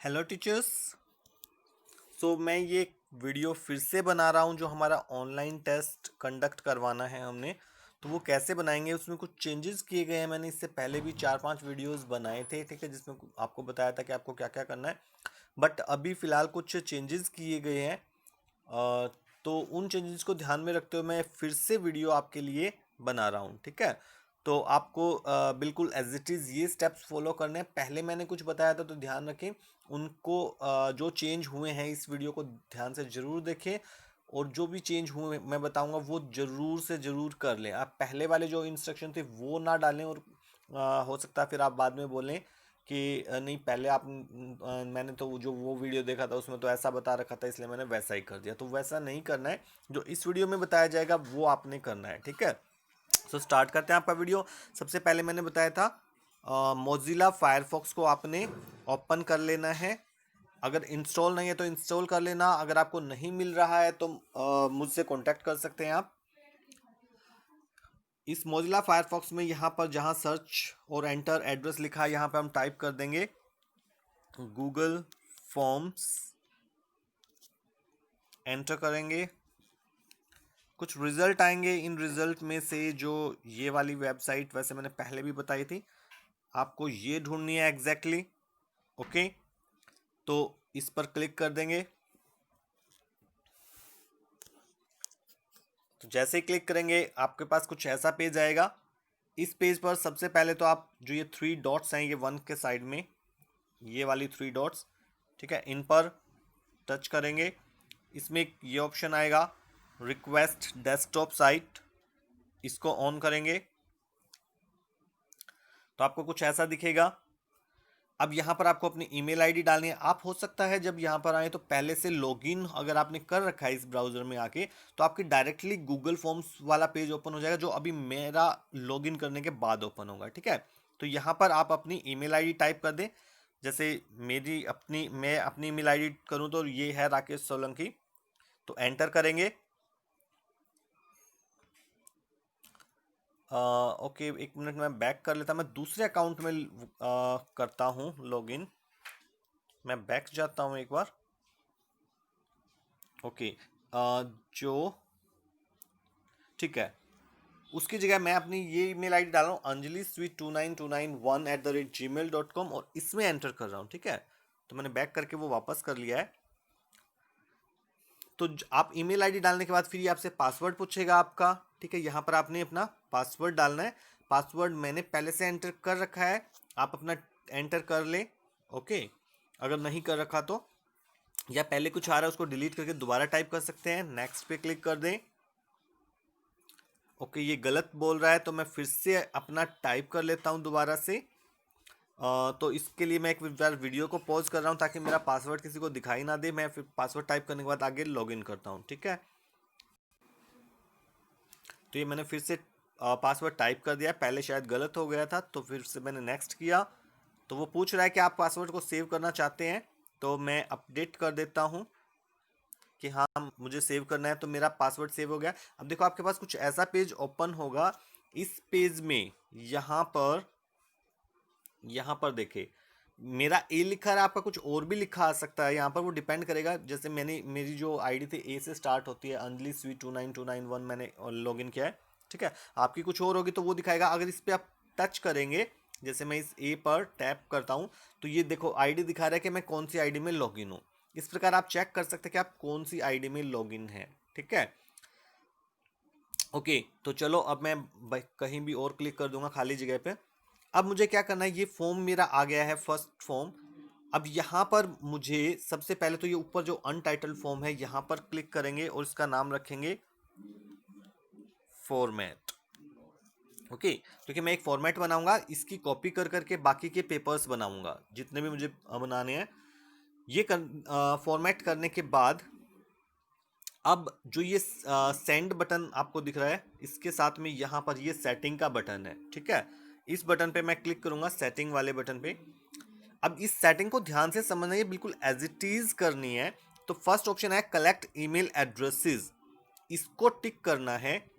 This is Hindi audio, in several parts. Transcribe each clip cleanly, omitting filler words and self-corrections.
Hello teachers. मैं ये वीडियो फिर से बना रहा हूँ जो हमारा ऑनलाइन टेस्ट कंडक्ट करवाना है हमने। तो वो कैसे बनाएंगे, उसमें कुछ चेंजेस किए गए हैं। मैंने इससे पहले भी 4-5 वीडियोस बनाए थे, ठीक है, जिसमें आपको बताया था कि आपको क्या क्या करना है। बट अभी फ़िलहाल कुछ चेंजेस किए गए हैं। अ, तो उन चेंजेस को ध्यान में रखते हुए मैं फिर से वीडियो आपके लिए बना रहा हूँ, ठीक है। तो आपको बिल्कुल एज इट इज़ ये स्टेप्स फॉलो करने हैं। पहले मैंने कुछ बताया था तो ध्यान रखें उनको। जो चेंज हुए हैं इस वीडियो को ध्यान से ज़रूर देखें, और जो भी चेंज हुए मैं बताऊंगा वो ज़रूर से ज़रूर कर लें। आप पहले वाले जो इंस्ट्रक्शन थे वो ना डालें, और हो सकता है फिर आप बाद में बोलें कि नहीं पहले आप मैंने तो जो वो वीडियो देखा था उसमें तो ऐसा बता रखा था इसलिए मैंने वैसा ही कर दिया। तो वैसा नहीं करना है, जो इस वीडियो में बताया जाएगा वो आपने करना है, ठीक है। स्टार्ट करते हैं आपका वीडियो। सबसे पहले मैंने बताया था मोजिला फायरफॉक्स को आपने ओपन कर लेना है। अगर इंस्टॉल नहीं है तो इंस्टॉल कर लेना। अगर आपको नहीं मिल रहा है तो मुझसे कांटेक्ट कर सकते हैं आप। इस मोजिला फायरफॉक्स में यहाँ पर जहाँ सर्च और एंटर एड्रेस लिखा है यहाँ पे हम टाइप कर देंगे गूगल फॉर्म्स, एंटर करेंगे। कुछ रिजल्ट आएंगे। इन रिजल्ट में से जो ये वाली वेबसाइट वैसे मैंने पहले भी बताई थी, आपको ये ढूंढनी है एग्जैक्टली। ओके, तो इस पर क्लिक कर देंगे। तो जैसे ही क्लिक करेंगे आपके पास कुछ ऐसा पेज आएगा। इस पेज पर सबसे पहले तो आप जो ये 3 डॉट्स हैं, ये वन के साइड में ये वाली 3 डॉट्स, ठीक है, इन पर टच करेंगे। इसमें एक ये ऑप्शन आएगा रिक्वेस्ट डेस्कटॉप साइट, इसको ऑन करेंगे तो आपको कुछ ऐसा दिखेगा। अब यहाँ पर आपको अपनी ईमेल आईडी डालनी है। आप हो सकता है जब यहाँ पर आए तो पहले से लॉगिन अगर आपने कर रखा है इस ब्राउज़र में आके, तो आपकी डायरेक्टली गूगल फॉर्म्स वाला पेज ओपन हो जाएगा जो अभी मेरा लॉगिन करने के बाद ओपन होगा, ठीक है। तो यहाँ पर आप अपनी ईमेल आईडी टाइप कर दें। जैसे मैं अपनी ईमेल आईडी करूँ तो ये है राकेश सोलंकी। तो एंटर करेंगे। ओके, एक मिनट मैं बैक कर लेता। मैं दूसरे अकाउंट में करता हूँ लॉगिन। मैं बैक जाता हूँ एक बार। ओके, जो ठीक है, उसकी जगह मैं अपनी ये ईमेल आईडी डाल रहा हूँ anjali sweet29291@gmail.com, और इसमें एंटर कर रहा हूँ, ठीक है। तो मैंने बैक करके वो वापस कर लिया है। तो आप ईमेल आईडी डालने के बाद फिर ये आपसे पासवर्ड पूछेगा आपका, ठीक है। यहाँ पर आपने अपना पासवर्ड डालना है। पासवर्ड मैंने पहले से एंटर कर रखा है, आप अपना एंटर कर लें। ओके, अगर नहीं कर रखा तो, या पहले कुछ आ रहा है उसको डिलीट करके दोबारा टाइप कर सकते हैं। नेक्स्ट पे क्लिक कर दें। ओके, ये गलत बोल रहा है तो मैं फिर से अपना टाइप कर लेता हूँ दोबारा से। तो इसके लिए मैं एक बार वीडियो को पॉज कर रहा हूँ ताकि मेरा पासवर्ड किसी को दिखाई ना दे। मैं फिर पासवर्ड टाइप करने के बाद आगे लॉगिन करता हूँ, ठीक है। तो ये मैंने फिर से पासवर्ड टाइप कर दिया। पहले शायद गलत हो गया था तो फिर से मैंने नेक्स्ट किया। तो वो पूछ रहा है कि आप पासवर्ड को सेव करना चाहते हैं, तो मैं अपडेट कर देता हूँ कि हाँ मुझे सेव करना है। तो मेरा पासवर्ड सेव हो गया। अब देखो आपके पास कुछ ऐसा पेज ओपन होगा। इस पेज में यहाँ पर देखे मेरा ए लिखा है, आपका कुछ और भी लिखा आ सकता है यहाँ पर, वो डिपेंड करेगा। जैसे मेरी जो आईडी थी ए से स्टार्ट होती है, अंजलि स्वीट 29291 मैंने लॉगिन किया है, ठीक है। आपकी कुछ और होगी तो वो दिखाएगा। अगर इस पर आप टच करेंगे, जैसे मैं इस ए पर टैप करता हूँ, तो ये देखो आईडी दिखा रहा है कि मैं कौन सी आईडी में लॉगिन हूँ। इस प्रकार आप चेक कर सकते हैं कि आप कौन सी आईडी में लॉगिन है, ठीक है। ओके, तो चलो अब मैं कहीं भी और क्लिक कर दूंगा खाली जगह पे। अब मुझे क्या करना है, ये फॉर्म मेरा आ गया है, फर्स्ट फॉर्म। अब यहाँ पर मुझे सबसे पहले तो ये ऊपर जो अनटाइटल्ड फॉर्म है यहाँ पर क्लिक करेंगे और इसका नाम रखेंगे फॉर्मेट। ओके, क्योंकि मैं एक फॉर्मेट बनाऊंगा, इसकी कॉपी कर करके बाकी के पेपर्स बनाऊंगा जितने भी मुझे बनाने हैं। ये फॉर्मेट करने के बाद अब जो ये सेंड बटन आपको दिख रहा है, इसके साथ में यहाँ पर ये सेटिंग का बटन है, ठीक है। इस बटन पे मैं क्लिक करूंगा, सेटिंग वाले बटन पे। अब इस सेटिंग को ध्यान से समझना, ये बिल्कुल एज इट इज करनी है। तो फर्स्ट ऑप्शन है कलेक्ट ईमेल एड्रेसेस, इसको टिक करना है।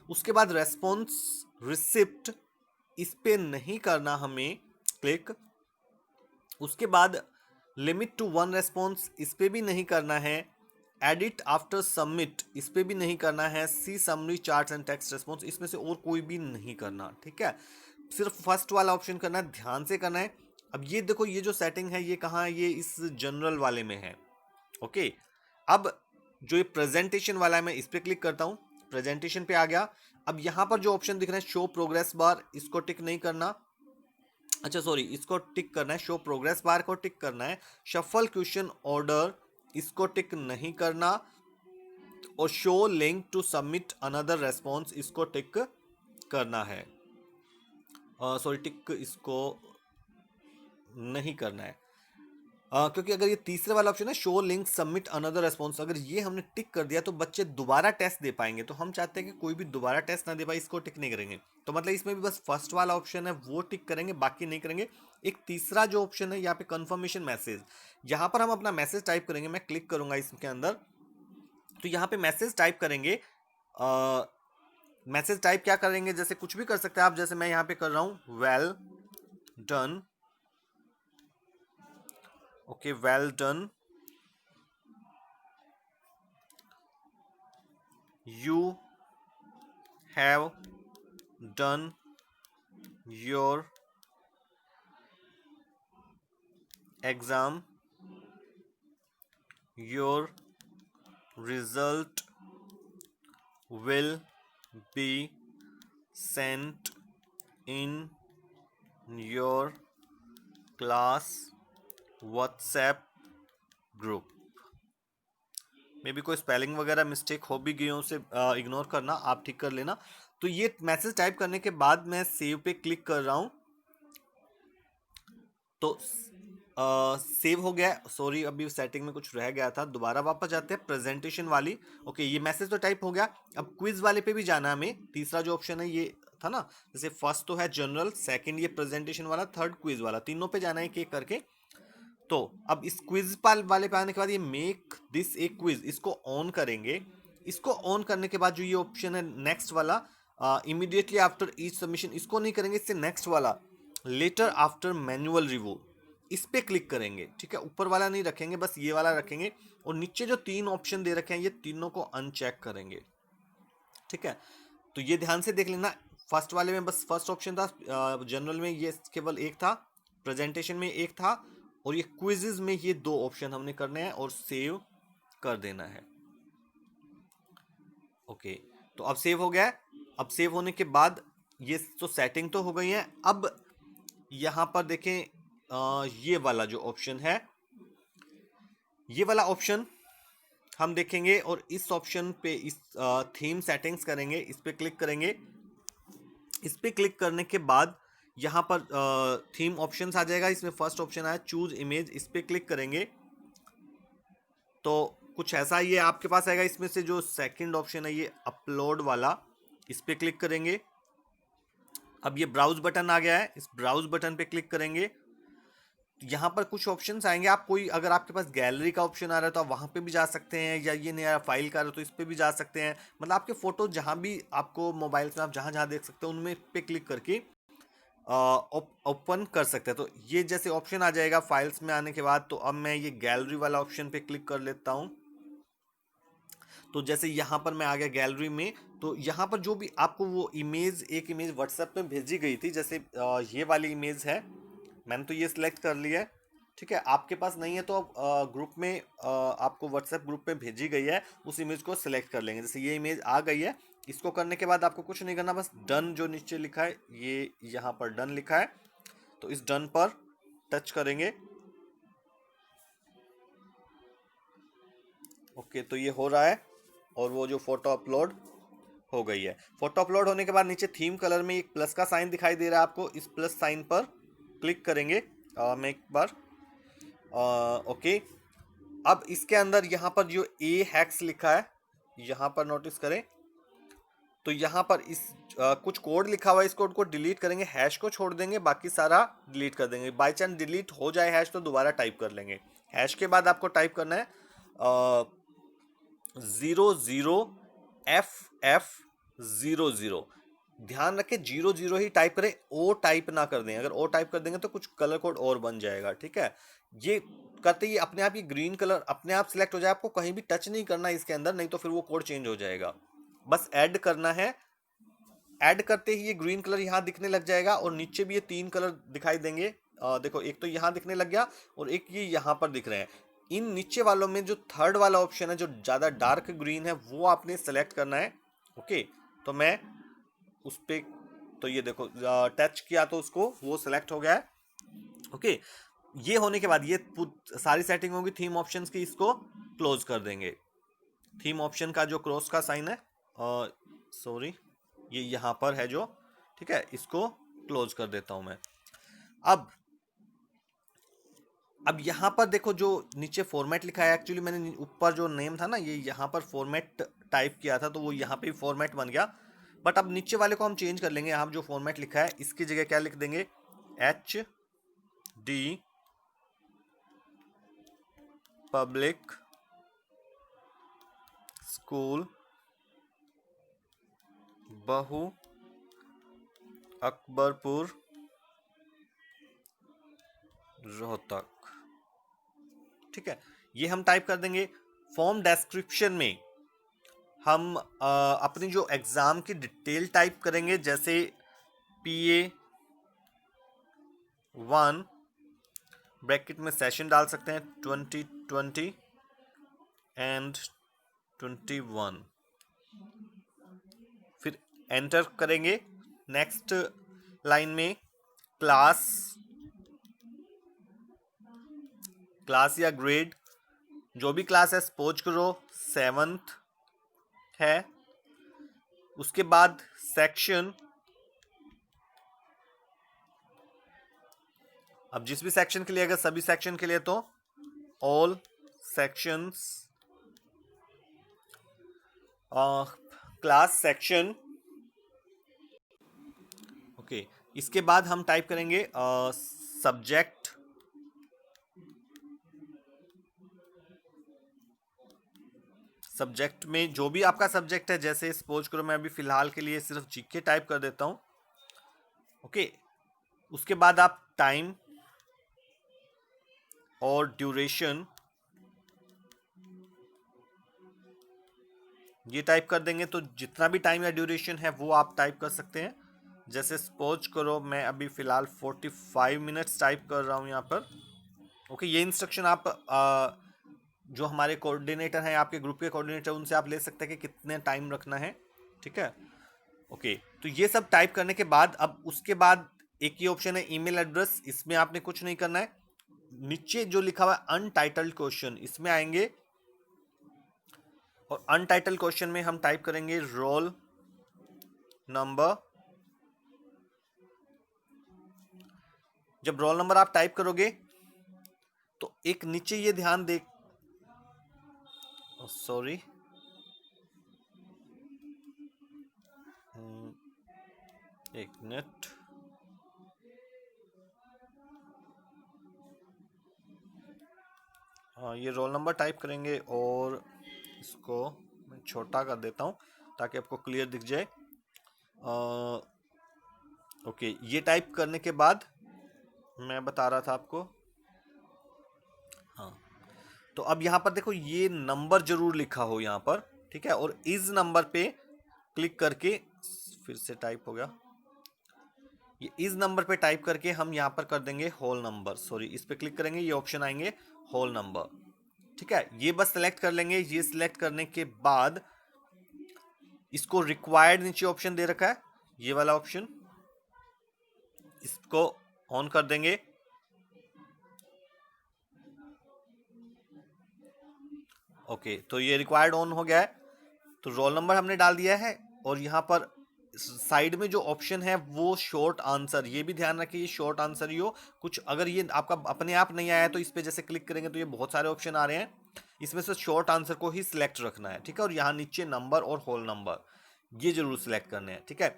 उसके बाद रेस्पॉन्स रिसिप्ट, इस पे नहीं करना हमें क्लिक। उसके बाद लिमिट टू वन रेस्पॉन्स इस पे भी नहीं करना है। एडिट आफ्टर सबमिट इस पे भी नहीं करना है। See summary charts and text response इसमें से और कोई भी नहीं करना, ठीक है। सिर्फ फर्स्ट वाला ऑप्शन करना है, ध्यान से करना है। अब ये देखो, ये जो सेटिंग है ये कहाँ है, ये इस जनरल वाले में है। ओके, अब जो ये प्रेजेंटेशन वाला है मैं इस पे क्लिक करता हूँ, प्रेजेंटेशन पे आ गया। अब यहाँ पर जो ऑप्शन दिख रहा है शो प्रोग्रेस बार, इसको टिक नहीं करना। अच्छा सॉरी, इसको टिक करना है, शो प्रोग्रेस बार को टिक करना है। शफल क्वेश्चन ऑर्डर इसको टिक नहीं करना, और show link to submit another response इसको टिक करना है। सॉरी, टिक इसको नहीं करना है, क्योंकि अगर ये तीसरे वाला ऑप्शन है show link submit another response, अगर ये हमने टिक कर दिया तो बच्चे दोबारा टेस्ट दे पाएंगे, तो हम चाहते हैं कि कोई भी दोबारा टेस्ट ना दे पाए, इसको टिक नहीं करेंगे। तो मतलब इसमें भी बस फर्स्ट वाला ऑप्शन है वो टिक करेंगे, बाकी नहीं करेंगे। एक तीसरा जो ऑप्शन है यहाँ पे कंफर्मेशन मैसेज, यहाँ पर हम अपना मैसेज टाइप करेंगे। मैं क्लिक करूंगा इसके अंदर, तो यहाँ पे मैसेज टाइप करेंगे। मैसेज टाइप क्या करेंगे, जैसे कुछ भी कर सकते हैं आप, जैसे मैं यहाँ पे कर रहा हूँ well done. Okay, well done, you have done your exam, your result will be sent in your class WhatsApp group। May be कोई स्पेलिंग वगैरह मिस्टेक हो भी गई हो, उसे इग्नोर करना, आप ठीक कर लेना। तो ये मैसेज टाइप करने के बाद मैं सेव पे क्लिक कर रहा हूं, तो सेव हो गया। सॉरी, अभी सेटिंग में कुछ रह गया था, दोबारा वापस जाते हैं प्रेजेंटेशन वाली। ओके, ये मैसेज तो टाइप हो गया। अब क्विज वाले पे भी जाना है हमें, तीसरा जो ऑप्शन है ये था ना, जैसे फर्स्ट तो है जनरल, सेकंड ये प्रेजेंटेशन वाला, थर्ड क्विज वाला, तीनों पे जाना है एक एक करके। तो अब इस क्विज वाले पे आने के बाद ये मेक दिस ए क्विज, इसको ऑन करेंगे। इसको ऑन करने के बाद जो ये ऑप्शन है नेक्स्ट वाला, इमीडिएटली आफ्टर ईच सबमिशन, इसको नहीं करेंगे, इससे नेक्स्ट वाला लेटर आफ्टर मैनुअल रिव्यू, इस पे क्लिक करेंगे, ठीक है। ऊपर वाला नहीं रखेंगे, बस ये वाला रखेंगे। और नीचे जो तीन ऑप्शन दे रखे हैं ये तीनों को अनचेक करेंगे, ठीक है। तो ये ध्यान से देख लेना, फर्स्ट वाले में बस फर्स्ट ऑप्शन था, जनरल में ये केवल एक था, प्रेजेंटेशन में एक था, और ये क्विजेज में ये दो ऑप्शन हमने करने हैं, और सेव कर देना है। ओके, तो अब सेव हो गया है। अब सेव होने के बाद ये तो सेटिंग तो हो गई है। अब यहां पर देखें, ये वाला जो ऑप्शन है, ये वाला ऑप्शन हम देखेंगे, और इस ऑप्शन पे इस थीम सेटिंग्स करेंगे, इस पे क्लिक करेंगे। इस पे क्लिक करने के बाद यहाँ पर थीम ऑप्शंस आ जाएगा, इसमें फर्स्ट ऑप्शन आया चूज इमेज, इस पे क्लिक करेंगे तो कुछ ऐसा ये आपके पास आएगा। इसमें से जो सेकंड ऑप्शन है ये अपलोड वाला, इस पे क्लिक करेंगे। अब ये ब्राउज बटन आ गया है, इस ब्राउज बटन पे क्लिक करेंगे। यहाँ पर कुछ ऑप्शंस आएंगे, आप कोई अगर आपके पास गैलरी का ऑप्शन आ रहा है तो आप वहाँ पे भी जा सकते हैं, या ये नया फाइल का आ रहा है तो इस पे भी जा सकते हैं। मतलब आपके फोटो जहाँ भी आपको मोबाइल में आप जहाँ जहाँ देख सकते हैं उनमें पे क्लिक करके ओपन कर सकते हैं। तो ये जैसे ऑप्शन आ जाएगा फाइल्स में आने के बाद, तो अब मैं ये गैलरी वाला ऑप्शन पे क्लिक कर लेता हूँ। तो जैसे यहाँ पर मैं आ गया गैलरी में, तो यहाँ पर जो भी आपको वो इमेज, एक इमेज व्हाट्सएप में भेजी गई थी, जैसे ये वाली इमेज है, मैंने तो ये सिलेक्ट कर लिया है, ठीक है। आपके पास नहीं है तो आप ग्रुप में, आपको व्हाट्सएप ग्रुप में भेजी गई है, उस इमेज को सिलेक्ट कर लेंगे। जैसे ये इमेज आ गई है, इसको करने के बाद आपको कुछ नहीं करना, बस डन जो नीचे लिखा है, ये यहाँ पर डन लिखा है, तो इस डन पर टच करेंगे। ओके, तो ये हो रहा है, और वो जो फोटो अपलोड हो गई है। फोटो अपलोड होने के बाद नीचे थीम कलर में एक प्लस का साइन दिखाई दे रहा है आपको, इस प्लस साइन पर क्लिक करेंगे। मैं एक बार, ओके। अब इसके अंदर यहाँ पर जो ए हैक्स लिखा है, यहाँ पर नोटिस करें, तो यहाँ पर इस कुछ कोड लिखा हुआ है, इस कोड को डिलीट करेंगे, हैश को छोड़ देंगे, बाकी सारा डिलीट कर देंगे। बाई चांस डिलीट हो जाए हैश तो दोबारा टाइप कर लेंगे। हैश के बाद आपको टाइप करना है 00FF00, ध्यान रखें 00 ही टाइप करें, ओ टाइप ना कर दें। अगर ओ टाइप कर देंगे तो कुछ कलर कोड और बन जाएगा, ठीक है। ये करते ही अपने आप ये ग्रीन कलर अपने आप सिलेक्ट हो जाए, आपको कहीं भी टच नहीं करना इसके अंदर, नहीं तो फिर वो कोड चेंज हो जाएगा। बस ऐड करना है, ऐड करते ही ये ग्रीन कलर यहाँ दिखने लग जाएगा और नीचे भी ये 3 कलर दिखाई देंगे। देखो एक तो यहाँ दिखने लग गया और एक ये यहाँ पर दिख रहे हैं। इन नीचे वालों में जो थर्ड वाला ऑप्शन है जो ज़्यादा डार्क ग्रीन है वो आपने सेलेक्ट करना है। ओके, तो मैं उस पे, तो ये देखो टच किया तो उसको वो सेलेक्ट हो गया है। ओके, ये होने के बाद ये सारी सेटिंग होगी थीम ऑप्शंस की, इसको क्लोज कर देंगे। थीम ऑप्शन का जो क्रॉस का साइन है, सॉरी ये यहाँ पर है जो, ठीक है, इसको क्लोज कर देता हूं मैं। अब यहाँ पर देखो जो नीचे फॉर्मेट लिखा है, एक्चुअली मैंने ऊपर जो नेम था ना ये यहाँ पर फॉर्मेट टाइप किया था तो वो यहाँ पे फॉर्मेट बन गया। बट अब नीचे वाले को हम चेंज कर लेंगे। यहाँ जो फॉर्मेट लिखा है इसकी जगह क्या लिख देंगे, HD पब्लिक स्कूल बहु अकबरपुर रोहतक, ठीक है, ये हम टाइप कर देंगे। फॉर्म डिस्क्रिप्शन में हम अपनी जो एग्जाम की डिटेल टाइप करेंगे, जैसे PA1 ब्रैकेट में सेशन डाल सकते हैं 2020 एंड 21, फिर एंटर करेंगे। नेक्स्ट लाइन में क्लास या ग्रेड, जो भी क्लास है, सपोज करो 7th है। उसके बाद सेक्शन, अब जिस भी सेक्शन के लिए, अगर सभी सेक्शन के लिए तो all sections, class section. Okay, इसके बाद हम टाइप करेंगे सब्जेक्ट, सब्जेक्ट में जो भी आपका सब्जेक्ट है, जैसे सपोज करो मैं अभी फिलहाल के लिए सिर्फ जीके टाइप कर देता हूं। ओके, उसके बाद आप टाइम और ड्यूरेशन ये टाइप कर देंगे। तो जितना भी टाइम या ड्यूरेशन है वो आप टाइप कर सकते हैं। जैसे सपोज करो मैं अभी फिलहाल 45 मिनट्स टाइप कर रहा हूं यहाँ पर। ओके, ये इंस्ट्रक्शन आप जो हमारे कोऑर्डिनेटर हैं, आपके ग्रुप के कोऑर्डिनेटर, उनसे आप ले सकते हैं कि कितने टाइम रखना है, ठीक है। ओके, तो ये सब टाइप करने के बाद अब उसके बाद एक ही ऑप्शन है ईमेल एड्रेस, इसमें आपने कुछ नहीं करना है। नीचे जो लिखा हुआ है अनटाइटल्ड क्वेश्चन, इसमें आएंगे और अनटाइटल्ड क्वेश्चन में हम टाइप करेंगे रोल नंबर। जब रोल नंबर आप टाइप करोगे तो एक नीचे ये ध्यान दे, सॉरी एक मिनट, हाँ ये रोल नंबर टाइप करेंगे और इसको मैं छोटा कर देता हूँ ताकि आपको क्लियर दिख जाए। ओके, ये टाइप करने के बाद मैं बता रहा था आपको, हाँ, तो अब यहाँ पर देखो ये नंबर जरूर लिखा हो यहाँ पर, ठीक है। और इस नंबर पे क्लिक करके, फिर से टाइप हो गया, ये इस नंबर पे टाइप करके हम यहाँ पर कर देंगे होल नंबर, सॉरी इस पे क्लिक करेंगे, ये ऑप्शन आएंगे होल नंबर, ठीक है। ये बस सेलेक्ट कर लेंगे। ये सिलेक्ट करने के बाद इसको रिक्वायर्ड नीचे ऑप्शन दे रखा है, ये वाला ऑप्शन, इसको ऑन कर देंगे। ओके, तो ये रिक्वायर्ड ऑन हो गया है। तो रोल नंबर हमने डाल दिया है और यहाँ पर साइड में जो ऑप्शन है वो शॉर्ट आंसर, ये भी ध्यान रखिए, ये शॉर्ट आंसर ही हो। कुछ अगर ये आपका अपने आप नहीं आया तो इस पे जैसे क्लिक करेंगे तो ये बहुत सारे ऑप्शन आ रहे हैं, इसमें से शॉर्ट आंसर को ही सिलेक्ट रखना है, ठीक है। और यहाँ नीचे नंबर और होल नंबर ये जरूर सिलेक्ट करने हैं, ठीक है।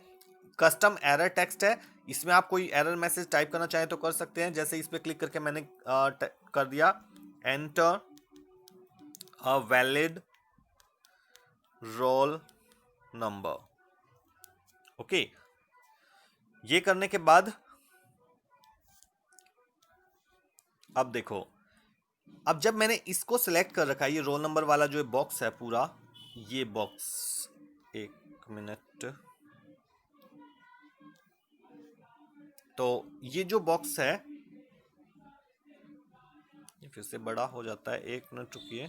कस्टम एरर टेक्स्ट है, इसमें आप कोई एरर मैसेज टाइप करना चाहें तो कर सकते हैं। जैसे इस पर क्लिक करके मैंने कर दिया enter a valid roll number. Okay, ये करने के बाद अब देखो, अब जब मैंने इसको सिलेक्ट कर रखा है, ये रोल नंबर वाला जो बॉक्स है पूरा, ये बॉक्स, एक मिनट, तो ये जो बॉक्स है ये फिर से बड़ा हो जाता है, एक मिनट रुकिए।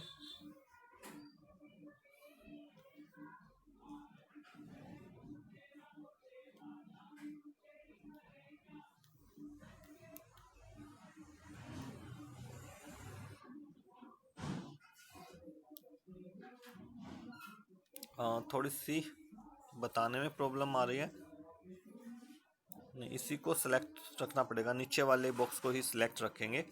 थोड़ी सी बताने में प्रॉब्लम आ रही है। नहीं, इसी को सिलेक्ट रखना पड़ेगा, नीचे वाले बॉक्स को ही सिलेक्ट रखेंगे।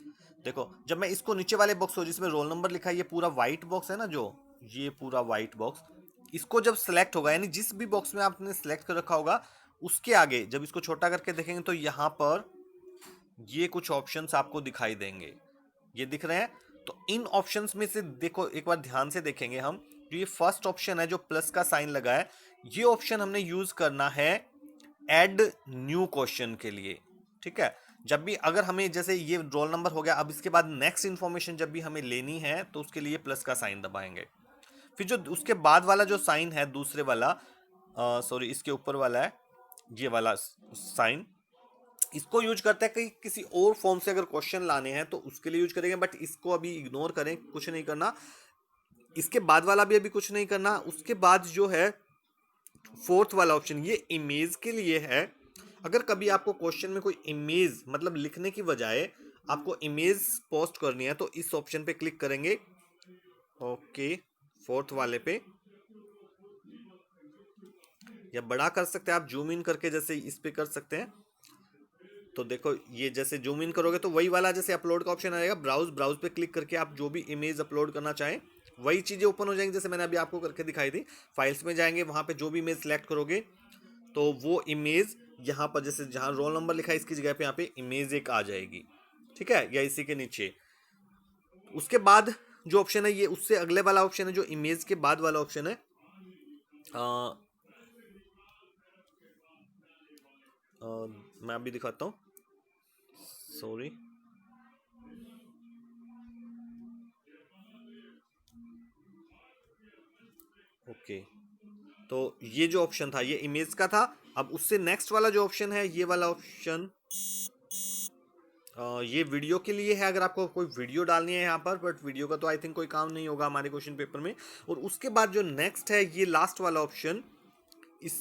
देखो, जब मैं इसको नीचे वाले बॉक्स को जिसमें रोल नंबर लिखा है, ये पूरा वाइट बॉक्स है ना, जो ये पूरा वाइट बॉक्स, इसको जब सिलेक्ट होगा, यानी जिस भी बॉक्स में आपने सिलेक्ट कर रखा होगा, उसके आगे जब इसको छोटा करके देखेंगे तो यहाँ पर ये कुछ ऑप्शंस आपको दिखाई देंगे, ये दिख रहे हैं। तो इन ऑप्शंस में से देखो, एक बार ध्यान से देखेंगे हम, जो ये फर्स्ट ऑप्शन है जो प्लस का साइन लगा है, ये ऑप्शन हमने यूज करना है ऐड न्यू क्वेश्चन के लिए। ठीक है, जब भी अगर हमें, जैसे ये रोल नंबर हो गया, अब इसके बाद नेक्स्ट इंफॉर्मेशन जब भी हमें लेनी है तो उसके लिए प्लस का साइन दबाएंगे। फिर जो उसके बाद वाला जो साइन है दूसरे वाला, सॉरी इसके ऊपर वाला है ये वाला साइन, इसको यूज करते हैं कि किसी और फॉर्म से अगर क्वेश्चन लाने हैं तो उसके लिए यूज करेंगे, बट इसको अभी इग्नोर करें, कुछ नहीं करना। इसके बाद वाला भी अभी कुछ नहीं करना। उसके बाद जो है फोर्थ वाला ऑप्शन, ये इमेज के लिए है। अगर कभी आपको क्वेश्चन में कोई इमेज, मतलब लिखने की बजाय आपको इमेज पोस्ट करनी है, तो इस ऑप्शन पे क्लिक करेंगे। ओके, फोर्थ वाले पे, या बड़ा कर सकते हैं आप, जूम इन करके जैसे इस पे कर सकते हैं। तो देखो, ये जैसे जूम इन करोगे तो वही वाला जैसे अपलोड का ऑप्शन आएगा, ब्राउज, ब्राउज पे क्लिक करके आप जो भी इमेज अपलोड करना चाहें वही चीज़ें ओपन हो जाएंगी, जैसे मैंने अभी आपको करके दिखाई थी। फाइल्स में जाएंगे, वहाँ पे जो भी इमेज सेलेक्ट करोगे तो वो इमेज यहाँ पर, जैसे जहाँ रोल नंबर लिखा है इसकी जगह पे यहाँ पे इमेज एक आ जाएगी। ठीक है, या इसी के नीचे। उसके बाद जो ऑप्शन है, ये उससे अगले वाला ऑप्शन है जो इमेज के बाद वाला ऑप्शन है। मैं अभी दिखाता हूँ, सॉरी। ओके, तो ये जो ऑप्शन था ये इमेज का था। अब उससे नेक्स्ट वाला जो ऑप्शन है, ये वाला ऑप्शन, ये वीडियो के लिए है, अगर आपको कोई वीडियो डालनी है यहाँ पर, बट वीडियो का तो आई थिंक कोई काम नहीं होगा हमारे क्वेश्चन पेपर में। और उसके बाद जो नेक्स्ट है, ये लास्ट वाला ऑप्शन, इस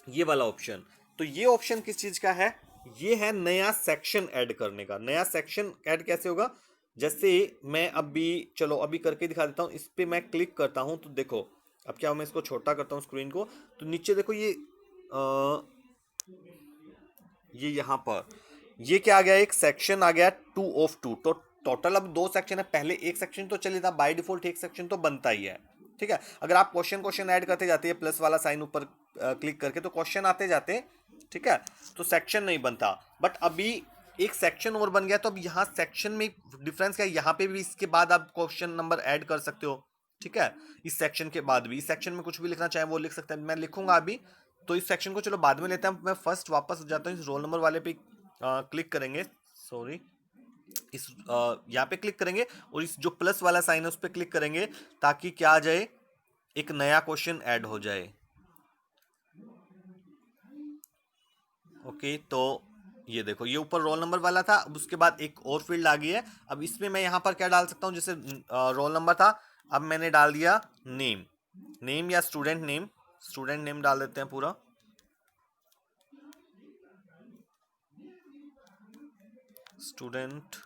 ये वाला ऑप्शन। तो ये ऑप्शन किस चीज़ का है? ये है नया सेक्शन ऐड करने का। नया सेक्शन ऐड कैसे होगा? जैसे मैं अभी, चलो अभी करके दिखा देता हूँ। इस पर मैं क्लिक करता हूँ तो देखो, अब क्या, मैं इसको छोटा करता हूँ स्क्रीन को, तो नीचे देखो ये यहाँ पर ये क्या आ गया, एक सेक्शन आ गया 2 of 2। तो टोटल अब 2 सेक्शन है, पहले एक सेक्शन तो चले था, बाय डिफॉल्ट एक सेक्शन तो बनता ही है। ठीक है, अगर आप क्वेश्चन क्वेश्चन ऐड करते जाते हैं प्लस वाला साइन ऊपर क्लिक करके, तो क्वेश्चन आते जाते, ठीक है, तो सेक्शन नहीं बनता। बट अभी एक सेक्शन और बन गया, तो अब यहाँ सेक्शन में डिफरेंस क्या है, यहाँ पे भी इसके बाद आप क्वेश्चन नंबर ऐड कर सकते हो। ठीक है, इस सेक्शन के बाद भी, इस सेक्शन में कुछ भी लिखना चाहे वो लिख सकते हैं, मैं लिखूंगा अभी। तो इस सेक्शन को चलो बाद में लेते हैं, मैं फर्स्ट वापस जाता हूँ, इस रोल नंबर वाले पे क्लिक करेंगे, सॉरी, इस यहाँ पे क्लिक करेंगे और इस जो प्लस वाला साइन है उस पर क्लिक करेंगे, ताकि क्या आ जाए, एक नया क्वेश्चन ऐड हो जाए। ओके, तो ये देखो, ये ऊपर रोल नंबर वाला था, अब उसके बाद एक और फील्ड आ गई है। अब इसमें मैं यहाँ पर क्या डाल सकता हूँ, जैसे रोल नंबर था, अब मैंने डाल दिया नेम, नेम या स्टूडेंट नेम, स्टूडेंट नेम डाल देते हैं पूरा। स्टूडेंट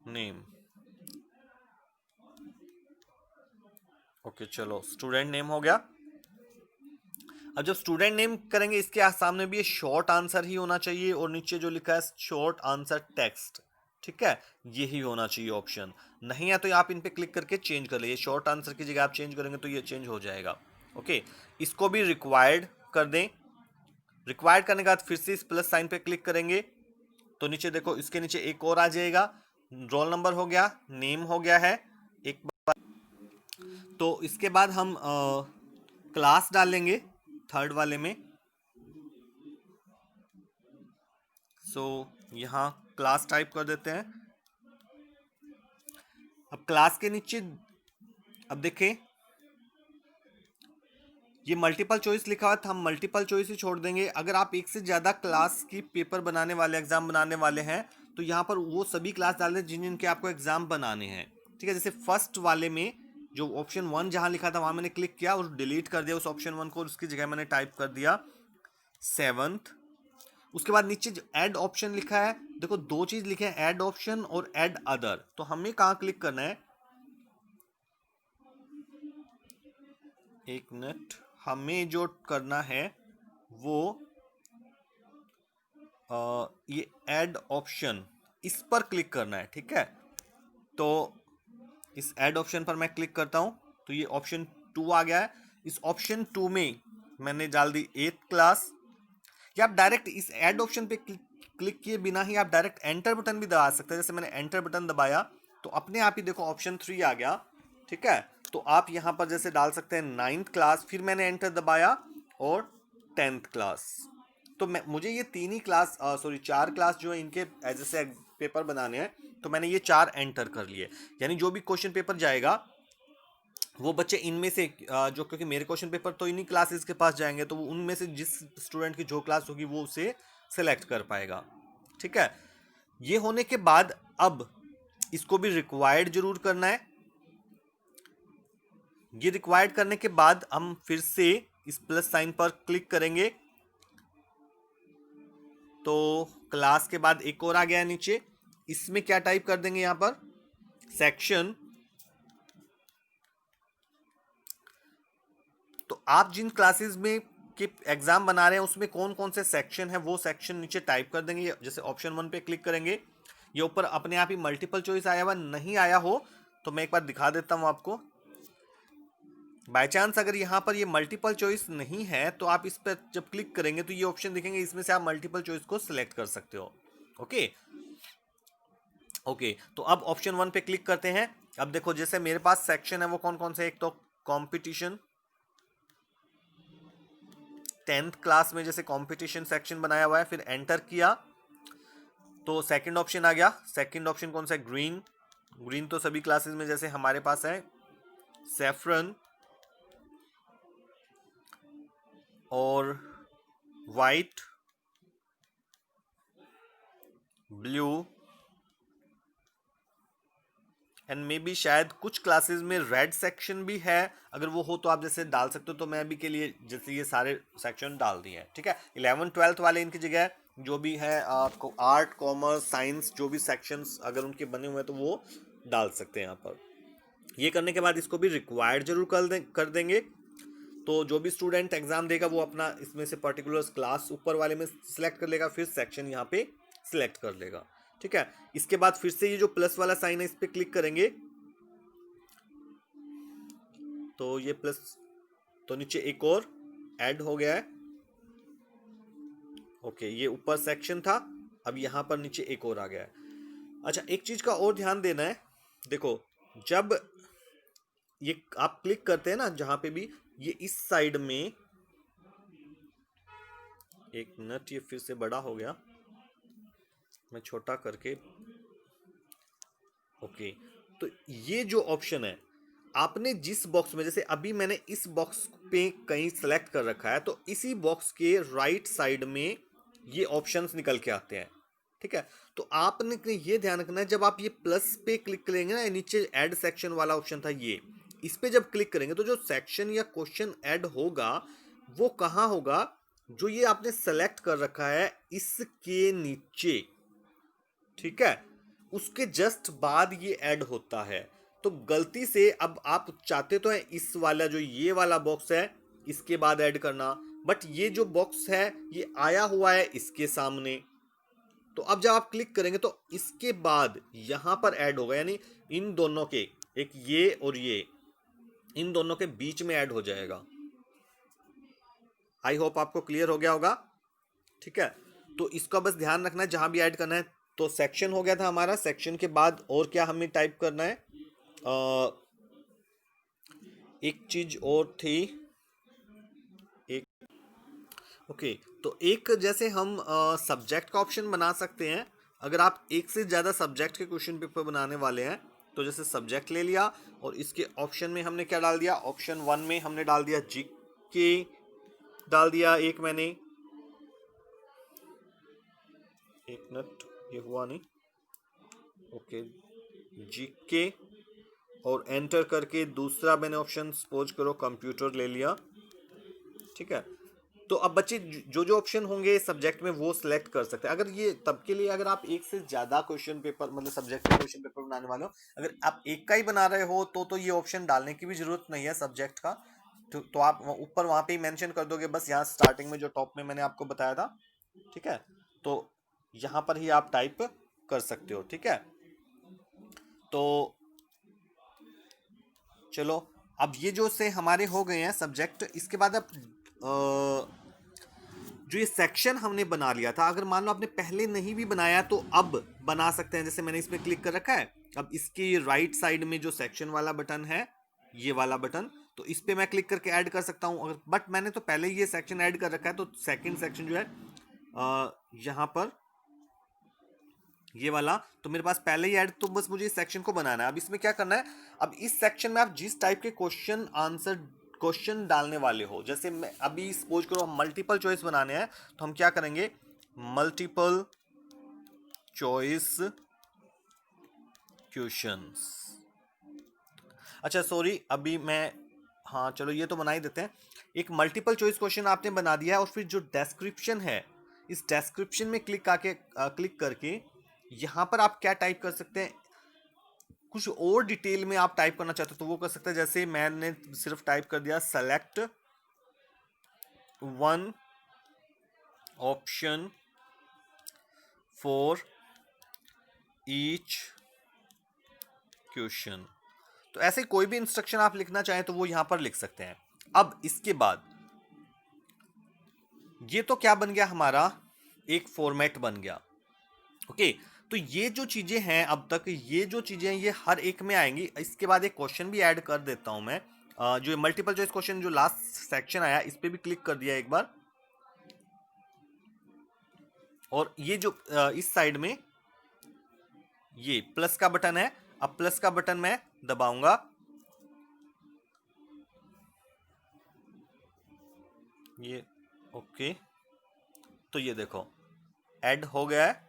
नेम, ओके, चलो स्टूडेंट नेम हो गया। अब जब स्टूडेंट नेम करेंगे, इसके सामने भी ये शॉर्ट आंसर ही होना चाहिए, और नीचे जो लिखा है शॉर्ट आंसर टेक्स्ट, ठीक है, यही होना चाहिए ऑप्शन। नहीं है तो आप इन पे क्लिक करके चेंज कर लीजिए, शॉर्ट आंसर की जगह आप चेंज करेंगे तो ये चेंज हो जाएगा। ओके, इसको भी रिक्वायर्ड कर दें। रिक्वायर्ड करने के बाद फिर से इस प्लस साइन पे क्लिक करेंगे, तो नीचे देखो, इसके नीचे एक और आ जाएगा, रोल नंबर हो गया, नेम हो गया है एक बार। तो इसके बाद हम क्लास डालेंगे थर्ड वाले में। सो यहाँ क्लास टाइप कर देते हैं। अब क्लास के नीचे अब देखें ये मल्टीपल चॉइस लिखा हुआ था, हम मल्टीपल चॉइस ही छोड़ देंगे। अगर आप एक से ज़्यादा क्लास की पेपर बनाने वाले, एग्जाम बनाने वाले हैं, तो यहाँ पर वो सभी क्लास डाल दें जिन जिनके आपको एग्जाम बनाने हैं। ठीक है, जैसे फर्स्ट वाले में जो ऑप्शन 1 जहाँ लिखा था वहाँ मैंने क्लिक किया और डिलीट कर दिया उस ऑप्शन 1 को, उसकी जगह मैंने टाइप कर दिया 7th। उसके बाद नीचे जो ऐड ऑप्शन लिखा है, देखो दो चीज लिखे हैं, ऐड ऑप्शन और ऐड अदर। तो हमें कहाँ क्लिक करना है, एक मिनट, हमें जो करना है वो ये ऐड ऑप्शन, इस पर क्लिक करना है। ठीक है, तो इस ऐड ऑप्शन पर मैं क्लिक करता हूं तो ये ऑप्शन 2 आ गया है। इस ऑप्शन 2 में मैंने डाल दी 8th क्लास। या आप डायरेक्ट इस ऐड ऑप्शन पे क्लिक किए बिना ही आप डायरेक्ट एंटर बटन भी दबा सकते हैं। जैसे मैंने एंटर बटन दबाया तो अपने आप ही देखो ऑप्शन 3 आ गया। ठीक है, तो आप यहां पर जैसे डाल सकते हैं 9th क्लास, फिर मैंने एंटर दबाया और 10th क्लास। तो मुझे ये तीन ही क्लास, सॉरी 4 क्लास जो है इनके जैसे पेपर बनाने हैं, तो मैंने ये 4 एंटर कर लिए। यानी जो भी क्वेश्चन पेपर जाएगा वो बच्चे इनमें से जो, क्योंकि मेरे क्वेश्चन पेपर तो इन्हीं क्लासेस के पास जाएंगे, तो उनमें से जिस स्टूडेंट की जो क्लास होगी वो उसे सेलेक्ट कर पाएगा। ठीक है, ये होने के बाद अब इसको भी रिक्वायर्ड जरूर करना है। ये रिक्वायर्ड करने के बाद हम फिर से इस प्लस साइन पर क्लिक करेंगे तो क्लास के बाद एक और आ गया है नीचे। इसमें क्या टाइप कर देंगे, यहां पर सेक्शन। तो आप जिन क्लासेस में के एग्जाम बना रहे हैं उसमें कौन कौन से सेक्शन है वो सेक्शन नीचे टाइप कर देंगे। जैसे ऑप्शन 1 पे क्लिक करेंगे, ये ऊपर अपने आप ही मल्टीपल चॉइस आया हुआ, नहीं आया हो तो मैं एक बार दिखा देता हूं आपको। बाय चांस अगर यहाँ पर ये मल्टीपल चॉइस नहीं है तो आप इस पर जब क्लिक करेंगे तो ये ऑप्शन दिखेंगे, इसमें से आप मल्टीपल चॉइस को सिलेक्ट कर सकते हो। ओके ओके, तो अब ऑप्शन 1 पे क्लिक करते हैं। अब देखो जैसे मेरे पास सेक्शन है वो कौन कौन से, एक तो कंपटीशन, 10th क्लास में जैसे कंपटीशन सेक्शन बनाया हुआ है, फिर एंटर किया तो सेकंड ऑप्शन आ गया। सेकंड ऑप्शन कौन सा है, ग्रीन। ग्रीन तो सभी क्लासेस में जैसे हमारे पास है, सैफरन और white, blue and may be शायद कुछ क्लासेस में रेड सेक्शन भी है। अगर वो हो तो आप जैसे डाल सकते हो, तो मैं अभी के लिए जैसे ये सारे सेक्शन डाल दिए हैं। ठीक है, 11th 12th वाले इनकी जगह जो भी है आपको आर्ट कॉमर्स साइंस जो भी सेक्शंस अगर उनके बने हुए हैं तो वो डाल सकते हैं यहाँ पर। ये करने के बाद इसको भी रिक्वायर्ड जरूर कर देंगे। तो जो भी स्टूडेंट एग्जाम देगा वो अपना इसमें से पर्टिकुलर क्लास ऊपर वाले में सिलेक्ट कर लेगा, फिर सेक्शन यहाँ पे सिलेक्ट कर लेगा। ठीक है, इसके बाद फिर से ये जो प्लस वाला साइन है इस पे क्लिक करेंगे तो ये प्लस, तो नीचे एक और ऐड हो गया है। ओके, ये ऊपर सेक्शन था, अब यहां पर नीचे एक और आ गया है। अच्छा, एक चीज का और ध्यान देना है, देखो जब ये आप क्लिक करते हैं ना जहां पे भी, ये इस साइड में, एक मिनट ये फिर से बड़ा हो गया, मैं छोटा करके, ओके, तो ये जो ऑप्शन है आपने जिस बॉक्स में, जैसे अभी मैंने इस बॉक्स पे कहीं सेलेक्ट कर रखा है तो इसी बॉक्स के राइट साइड में ये ऑप्शंस निकल के आते हैं। ठीक है, तो आपने ये ध्यान रखना है जब आप ये प्लस पे क्लिक करेंगे ना, नीचे ऐड सेक्शन वाला ऑप्शन था ये, इस पे जब क्लिक करेंगे तो जो सेक्शन या क्वेश्चन ऐड होगा वो कहाँ होगा, जो ये आपने सेलेक्ट कर रखा है इसके नीचे। ठीक है, उसके जस्ट बाद ये ऐड होता है। तो गलती से अब आप चाहते तो है इस वाला जो ये वाला बॉक्स है इसके बाद ऐड करना, बट ये जो बॉक्स है ये आया हुआ है इसके सामने, तो अब जब आप क्लिक करेंगे तो इसके बाद यहां पर ऐड होगा, यानी इन दोनों के, एक ये और ये, इन दोनों के बीच में ऐड हो जाएगा। आई होप आपको क्लियर हो गया होगा। ठीक है, तो इसका बस ध्यान रखना है जहां भी ऐड करना है। तो सेक्शन हो गया था हमारा, सेक्शन के बाद और क्या हमें टाइप करना है, एक चीज और थी, एक ओके, तो एक जैसे हम सब्जेक्ट का ऑप्शन बना सकते हैं। अगर आप एक से ज़्यादा सब्जेक्ट के क्वेश्चन पेपर बनाने वाले हैं तो जैसे सब्जेक्ट ले लिया और इसके ऑप्शन में हमने क्या डाल दिया, ऑप्शन 1 में हमने डाल दिया जीके, डाल दिया एक मैंने, एक मिनट ये हुआ नहीं, ओके जीके, और एंटर करके दूसरा मैंने ऑप्शन सपोज करो कंप्यूटर ले लिया। ठीक है, तो अब बच्चे जो जो ऑप्शन होंगे सब्जेक्ट में वो सिलेक्ट कर सकते हैं। अगर ये तब के लिए अगर आप एक से ज्यादा क्वेश्चन पेपर मतलब सब्जेक्ट का क्वेश्चन पेपर बनाने वाले हो, अगर आप एक का ही बना रहे हो तो ये ऑप्शन डालने की भी जरूरत नहीं है सब्जेक्ट का। तो आप ऊपर वहां पे ही मेंशन कर दोगे बस, यहाँ स्टार्टिंग में जो टॉप में मैंने आपको बताया था। ठीक है, तो यहाँ पर ही आप टाइप कर सकते हो। ठीक है, तो चलो अब ये जो से हमारे हो गए हैं सब्जेक्ट, इसके बाद अब जो ये सेक्शन हमने बना लिया था, अगर मान लो आपने पहले नहीं भी बनाया तो अब बना सकते हैं। जैसे मैंने इसमें क्लिक कर रखा है, अब इसके राइट साइड में जो सेक्शन वाला बटन है, ये वाला बटन, तो इस पे मैं क्लिक करके ऐड कर सकता हूं। अगर बट मैंने तो पहले ही ये सेक्शन ऐड कर रखा है, तो सेकंड सेक्शन जो है यहाँ पर ये वाला, तो मेरे पास पहले ही ऐड, तो बस मुझे इस सेक्शन को बनाना है। अब इसमें क्या करना है, अब इस सेक्शन में आप जिस टाइप के क्वेश्चन आंसर क्वेश्चन डालने वाले हो, जैसे मैं अभी सपोज करो हम मल्टीपल चॉइस बनाने हैं, तो हम क्या करेंगे, मल्टीपल चॉइस क्वेश्चंस। अच्छा सॉरी, अभी मैं, हाँ चलो ये तो बना ही देते हैं। एक मल्टीपल चॉइस क्वेश्चन आपने बना दिया है, और फिर जो डेस्क्रिप्शन है, इस डेस्क्रिप्शन में क्लिक करके यहाँ पर आप क्या टाइप कर सकते हैं, कुछ और डिटेल में आप टाइप करना चाहते हो तो वो कर सकते हैं। जैसे मैंने सिर्फ टाइप कर दिया select one option for each question, तो ऐसे कोई भी इंस्ट्रक्शन आप लिखना चाहें तो वो यहां पर लिख सकते हैं। अब इसके बाद ये तो क्या बन गया, हमारा एक फॉर्मेट बन गया। ओके, तो ये जो चीजें हैं अब तक, ये जो चीजें हैं ये हर एक में आएंगी। इसके बाद एक क्वेश्चन भी ऐड कर देता हूं मैं, जो मल्टीपल चॉइस क्वेश्चन जो लास्ट सेक्शन आया इस पे भी क्लिक कर दिया एक बार, और ये जो इस साइड में ये प्लस का बटन है, अब प्लस का बटन मैं दबाऊंगा, ये ओके, तो ये देखो ऐड हो गया है।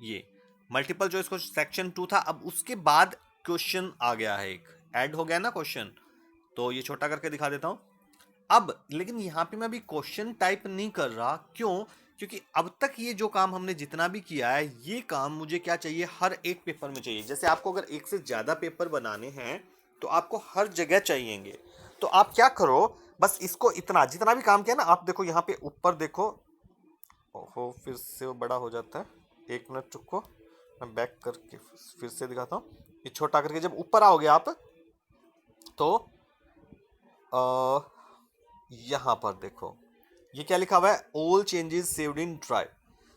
ये मल्टीपल चॉइस को सेक्शन 2 था, अब उसके बाद क्वेश्चन आ गया है, एक ऐड हो गया ना क्वेश्चन, तो ये छोटा करके दिखा देता हूं। अब लेकिन यहां पे मैं अभी क्वेश्चन टाइप नहीं कर रहा, क्यों, क्योंकि अब तक ये जो काम हमने जितना भी किया है ये काम मुझे क्या चाहिए, हर एक पेपर में चाहिए। जैसे आपको अगर एक से ज्यादा पेपर बनाने हैं तो आपको हर जगह चाहिएंगे, तो आप क्या करो, बस इसको इतना जितना भी काम किया ना, आप देखो यहाँ पे ऊपर देखो, ओहो फिर से वो बड़ा हो जाता है, एक मिनट रुको, मैं बैक करके फिर से दिखाता हूँ। ये छोटा करके जब ऊपर आओगे आप, तो यहाँ पर देखो ये क्या लिखा हुआ है, all changes saved in drive.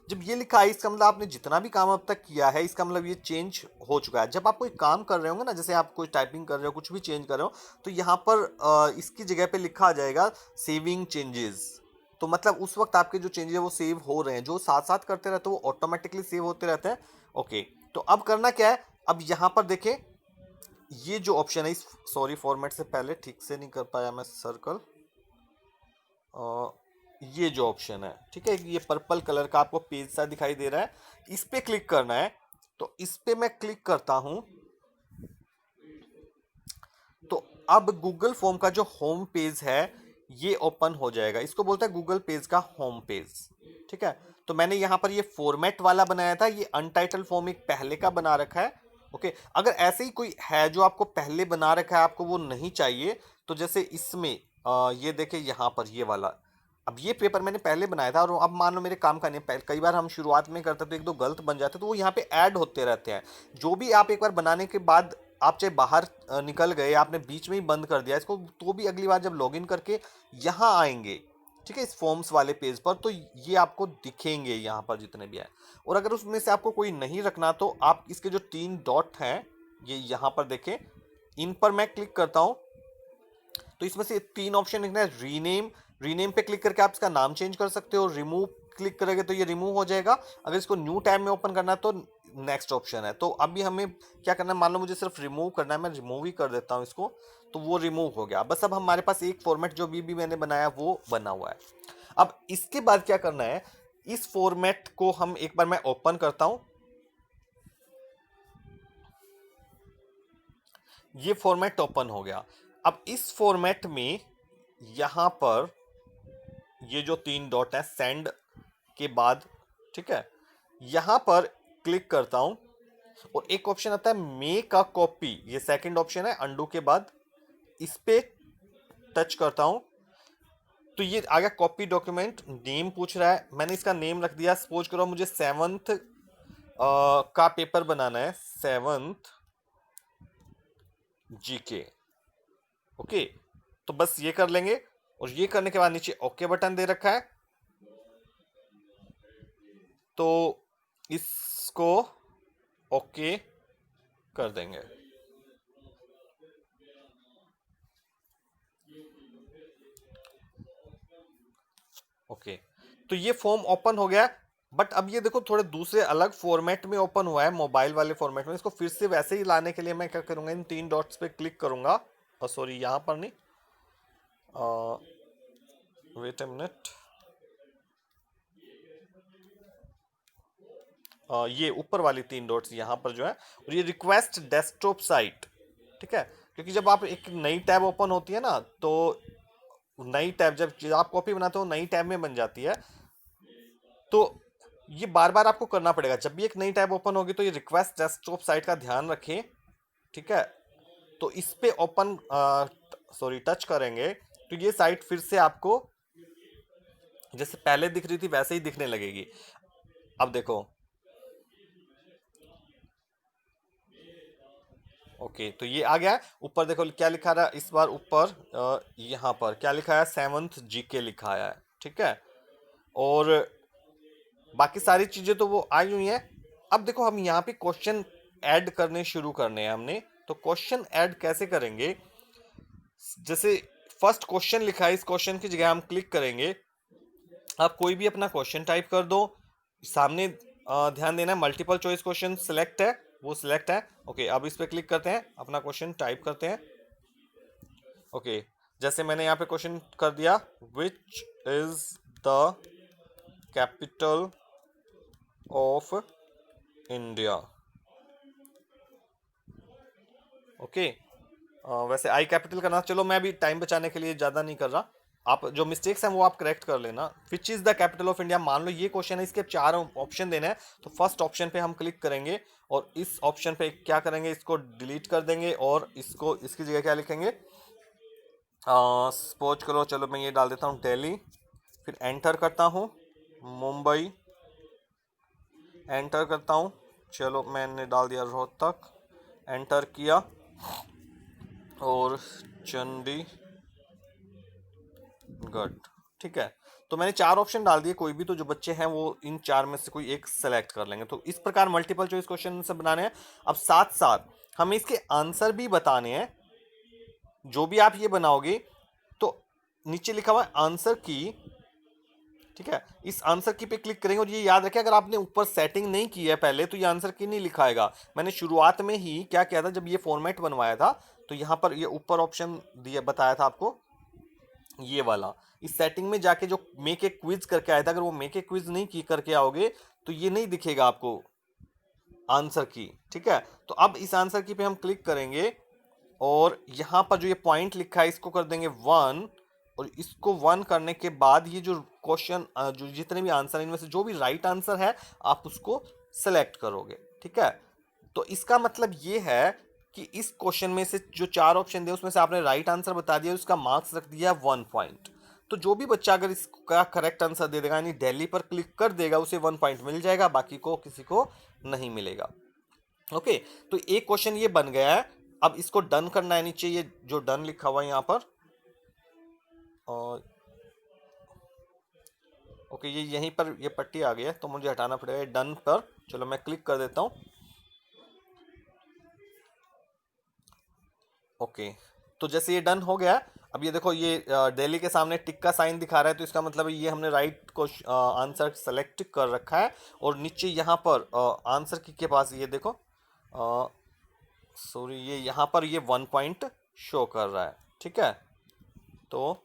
जब ये लिखा है इसका मतलब आपने जितना भी काम अब तक किया है इसका मतलब ये चेंज हो चुका है। जब आप कोई काम कर रहे होंगे ना, जैसे आप कोई टाइपिंग कर रहे हो, कुछ भी चेंज कर रहे हो, तो यहाँ पर इसकी जगह पे लिखा आ जाएगा सेविंग चेंजेस। तो मतलब उस वक्त आपके जो चेंजेस है वो सेव हो रहे हैं, जो साथ साथ करते रहते हैं वो ऑटोमेटिकली सेव होते रहते हैं। ओके, तो अब करना क्या है, अब यहाँ पर देखें ये जो ऑप्शन है, इस सॉरी फॉर्मेट से पहले ठीक से नहीं कर पाया मैं सर्कल, ये जो ऑप्शन है, ठीक है, ये पर्पल कलर का आपको पेज सा दिखाई दे रहा है, इस पे क्लिक करना है। तो इस पे मैं क्लिक करता हूं, तो अब गूगल फॉर्म का जो होम पेज है ये ओपन हो जाएगा। इसको बोलते हैं गूगल पेज का होम पेज। ठीक है, तो मैंने यहां पर ये फॉर्मेट वाला बनाया था, ये अनटाइटल फॉर्म एक पहले का बना रखा है। ओके, अगर ऐसे ही कोई है जो आपको पहले बना रखा है, आपको वो नहीं चाहिए, तो जैसे इसमें ये देखे यहाँ पर ये वाला, अब ये पेपर मैंने पहले बनाया था और अब मान लो मेरे काम का नहीं, कई बार हम शुरुआत में करते तो एक दो गलत बन जाते, तो वो यहाँ पे ऐड होते रहते हैं। जो भी आप एक बार बनाने के बाद आप चाहे बाहर निकल गए, आपने बीच में ही बंद कर दिया इसको, तो भी अगली बार जब लॉगिन करके यहाँ आएंगे, ठीक है, इस फॉर्म्स वाले पेज पर, तो ये आपको दिखेंगे यहाँ पर जितने भी हैं। और अगर उसमें से आपको कोई नहीं रखना तो आप इसके जो 3 डॉट हैं ये यहाँ पर देखें, इन पर मैं क्लिक करता हूँ, तो इसमें से 3 ऑप्शन लिखना है, रीनेम, रीनेम पे क्लिक करके आप इसका नाम चेंज कर सकते हो। रिमूव क्लिक करेंगे तो ये रिमूव हो जाएगा। अगर इसको न्यू टैब में ओपन करना है तो नेक्स्ट ऑप्शन है। तो अभी हमें क्या करना है, मान लो मुझे सिर्फ रिमूव करना है, मैं रिमूव ही कर देता हूँ इसको, तो वो रिमूव हो गया। बस अब हमारे पास एक फॉर्मेट जो भी मैंने बनाया वो बना हुआ है। अब इसके बाद क्या करना है, इस फॉर्मेट को हम एक बार मैं ओपन करता हूं। ये फॉर्मेट ओपन हो गया। अब इस फॉर्मेट में यहां पर ये जो 3 डॉट है सेंड के बाद, ठीक है, यहां पर क्लिक करता हूं और एक ऑप्शन आता है मेक अ कॉपी, ये सेकंड ऑप्शन है अंडू के बाद, इस पे टच करता हूं तो ये आ गया कॉपी डॉक्यूमेंट। नेम पूछ रहा है, मैंने इसका नेम रख दिया। सपोज करो मुझे 7th का पेपर बनाना है, 7th जीके। ओके, तो बस ये कर लेंगे और ये करने के बाद नीचे ओके बटन दे रखा है, तो इसको ओके कर देंगे। ओके, तो ये फॉर्म ओपन हो गया। बट अब ये देखो थोड़े दूसरे अलग फॉर्मेट में ओपन हुआ है, मोबाइल वाले फॉर्मेट में। इसको फिर से वैसे ही लाने के लिए मैं क्या करूंगा, इन 3 डॉट्स पे क्लिक करूंगा। सॉरी, यहां पर नहीं, वेट अ मिनट, ये ऊपर वाली 3 डॉट्स यहाँ पर जो है, और ये रिक्वेस्ट डेस्कटॉप साइट, ठीक है। क्योंकि जब आप एक नई टैब ओपन होती है ना, तो नई टैब जब आप कॉपी बनाते हो नई टैब में बन जाती है, तो ये बार बार आपको करना पड़ेगा। जब भी एक नई टैब ओपन होगी तो ये रिक्वेस्ट डेस्कटॉप साइट का ध्यान रखें, ठीक है। तो इस पे ओपन सॉरी टच करेंगे तो ये साइट फिर से आपको जैसे पहले दिख रही थी वैसे ही दिखने लगेगी। अब देखो, ओके, तो ये आ गया। ऊपर देखो क्या लिखा रहा है इस बार, ऊपर यहाँ पर क्या लिखा है, 7th जीके लिखा है, ठीक है। और बाकी सारी चीजें तो वो आई हुई हैं। अब देखो हम यहाँ पे क्वेश्चन ऐड करने शुरू करने हैं हमने। तो क्वेश्चन ऐड कैसे करेंगे, जैसे फर्स्ट क्वेश्चन लिखा है, इस क्वेश्चन की जगह हम क्लिक करेंगे। आप कोई भी अपना क्वेश्चन टाइप कर दो सामने। ध्यान देना, मल्टीपल चॉइस क्वेश्चन सिलेक्ट है, वो सिलेक्ट है। ओके, अब इस पे क्लिक करते हैं, अपना क्वेश्चन टाइप करते हैं। ओके, जैसे मैंने यहाँ पे क्वेश्चन कर दिया, which is the capital of India. Okay, वैसे आई कैपिटल करना, चलो मैं भी टाइम बचाने के लिए ज़्यादा नहीं कर रहा। आप जो मिस्टेक्स हैं वो आप करेक्ट कर लेना। Which is the capital of India, मान लो ये क्वेश्चन है, इसके 4 ऑप्शन देने हैं, तो फर्स्ट ऑप्शन पे हम क्लिक करेंगे और इस ऑप्शन पे क्या करेंगे, इसको डिलीट कर देंगे और इसको इसकी जगह क्या लिखेंगे, सपोज करो, चलो मैं ये डाल देता हूँ दिल्ली, फिर एंटर करता हूँ मुंबई, एंटर करता हूँ, चलो मैंने डाल दिया रोहतक, एंटर किया, और चंडीगढ़, ठीक है। तो मैंने 4 ऑप्शन डाल दिए, कोई भी तो जो बच्चे हैं वो इन 4 में से कोई एक सेलेक्ट कर लेंगे। तो इस प्रकार मल्टीपल चॉइस क्वेश्चन से बनाने हैं। अब साथ साथ हमें इसके आंसर भी बताने हैं। जो भी आप ये बनाओगे तो नीचे लिखा हुआ है आंसर की, ठीक है, इस आंसर की पे क्लिक करेंगे। और ये याद रखें, अगर आपने ऊपर सेटिंग नहीं की है पहले तो ये आंसर की नहीं लिखाएगा। मैंने शुरुआत में ही क्या किया था, जब ये फॉर्मेट बनवाया था तो यहाँ पर ये ऊपर ऑप्शन दिया बताया था आपको, ये वाला, इस सेटिंग में जाके जो मेक ए क्विज करके आया था, अगर वो मेक ए क्विज नहीं की करके आओगे तो ये नहीं दिखेगा आपको आंसर की, ठीक है। तो अब इस आंसर की पे हम क्लिक करेंगे और यहां पर जो ये पॉइंट लिखा है इसको कर देंगे 1, और इसको 1 करने के बाद ये जो क्वेश्चन जो जितने भी आंसर इनमें से जो भी राइट आंसर है आप उसको सेलेक्ट करोगे, ठीक है। तो इसका मतलब ये है कि इस क्वेश्चन में से जो 4 ऑप्शन दिए उसमें से आपने राइट आंसर बता दिया, उसका मार्क्स रख दिया 1 पॉइंट। तो जो भी बच्चा अगर इसका करेक्ट आंसर दे देगा, यानी दिल्ली पर क्लिक कर देगा, उसे 1 पॉइंट मिल जाएगा, बाकी को किसी को नहीं मिलेगा। ओके, तो एक क्वेश्चन ये बन गया है। अब इसको डन करना है, नीचे ये जो डन लिखा हुआ है यहाँ पर, और ओके, ये यहीं पर ये पट्टी आ गई है तो मुझे हटाना पड़ेगा डन पर। चलो मैं क्लिक कर देता हूँ। ओके, तो जैसे ये डन हो गया, अब ये देखो, ये दिल्ली के सामने टिक का साइन दिखा रहा है, तो इसका मतलब है ये हमने राइट को आंसर सेलेक्ट कर रखा है। और नीचे यहाँ पर आंसर की के पास ये देखो, सॉरी, ये यहाँ पर ये 1 पॉइंट शो कर रहा है। ठीक है, तो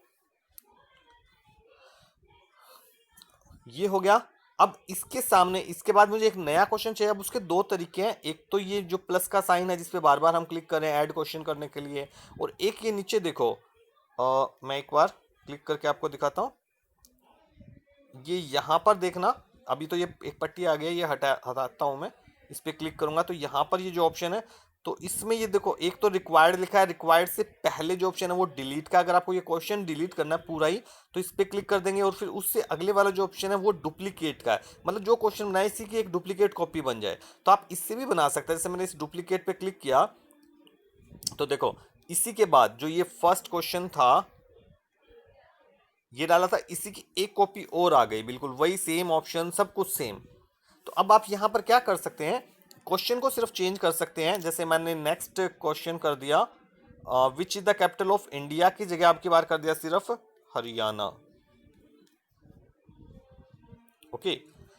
ये हो गया। अब इसके सामने, इसके बाद मुझे एक नया क्वेश्चन चाहिए। अब उसके दो तरीके हैं, एक तो ये जो प्लस का साइन है जिस पे बार बार हम क्लिक कर रहे हैं ऐड क्वेश्चन करने के लिए, और एक ये नीचे देखो, मैं एक बार क्लिक करके आपको दिखाता हूँ। ये यहाँ पर देखना, अभी तो ये एक पट्टी आ गई है, ये हटाता हूँ मैं। इस पे क्लिक करूंगा तो यहाँ पर ये जो ऑप्शन है, तो इसमें ये देखो, एक तो रिक्वायर्ड लिखा है, रिक्वायर्ड से पहले जो ऑप्शन है वो डिलीट का। अगर आपको ये क्वेश्चन डिलीट करना है पूरा ही, तो इस पे क्लिक कर देंगे। और फिर उससे अगले वाला जो ऑप्शन है वो डुप्लीकेट का है, मतलब जो क्वेश्चन बनाए इसी की एक डुप्लीकेट कॉपी बन जाए। तो आप इससे भी बना सकते हैं। जैसे मैंने इस डुप्लीकेट पे क्लिक किया, तो देखो इसी के बाद जो ये फर्स्ट क्वेश्चन था ये डाला था, इसी की एक कॉपी और आ गई, बिल्कुल वही सेम ऑप्शन, सब कुछ सेम। तो अब आप यहां पर क्या कर सकते हैं, क्वेश्चन को सिर्फ चेंज कर सकते हैं। जैसे मैंने नेक्स्ट क्वेश्चन कर दिया, which is the capital of India की जगह आपकी बार कर दिया सिर्फ हरियाणा। ओके,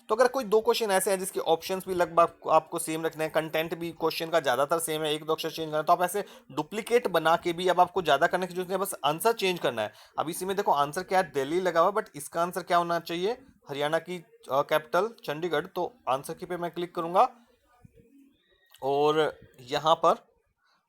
तो अगर कोई दो क्वेश्चन ऐसे हैं जिसके ऑप्शंस भी लगभग आपको सेम रखने हैं, कंटेंट भी क्वेश्चन का ज्यादातर सेम है, एक दो अक्षर चेंज करना है, तो आप ऐसे डुप्लीकेट बना के भी, अब आपको ज्यादा करने की जरूरत नहीं है, बस आंसर चेंज करना है। अब इसी में देखो आंसर क्या है, दिल्ली लगा हुआ, बट इसका आंसर क्या होना चाहिए, हरियाणा की कैपिटल चंडीगढ़। तो आंसर की पे मैं क्लिक करूंगा, और यहाँ पर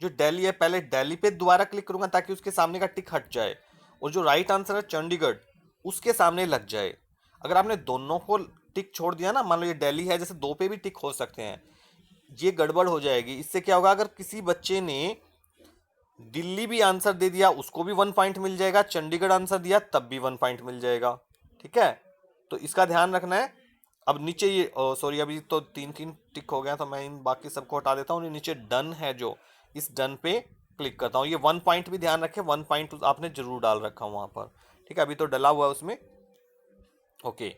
जो दिल्ली है, पहले दिल्ली पे दोबारा क्लिक करूंगा ताकि उसके सामने का टिक हट जाए, और जो राइट आंसर है चंडीगढ़ उसके सामने लग जाए। अगर आपने दोनों को टिक छोड़ दिया ना, मान लो ये दिल्ली है, जैसे दो पे भी टिक हो सकते हैं, ये गड़बड़ हो जाएगी। इससे क्या होगा, अगर किसी बच्चे ने दिल्ली भी आंसर दे दिया उसको भी 1 पॉइंट मिल जाएगा, चंडीगढ़ आंसर दिया तब भी 1 पॉइंट मिल जाएगा। ठीक है, तो इसका ध्यान रखना है। अब नीचे ये, सॉरी, अभी तो तीन तीन टिक हो गया, तो मैं इन बाकी सबको हटा देता हूँ। नीचे डन है, जो इस डन पे क्लिक करता हूँ। ये 1 पॉइंट भी ध्यान रखें, 1 पॉइंट आपने जरूर डाल रखा वहां पर। ठीक है, अभी तो डला हुआ है उसमें। ओके,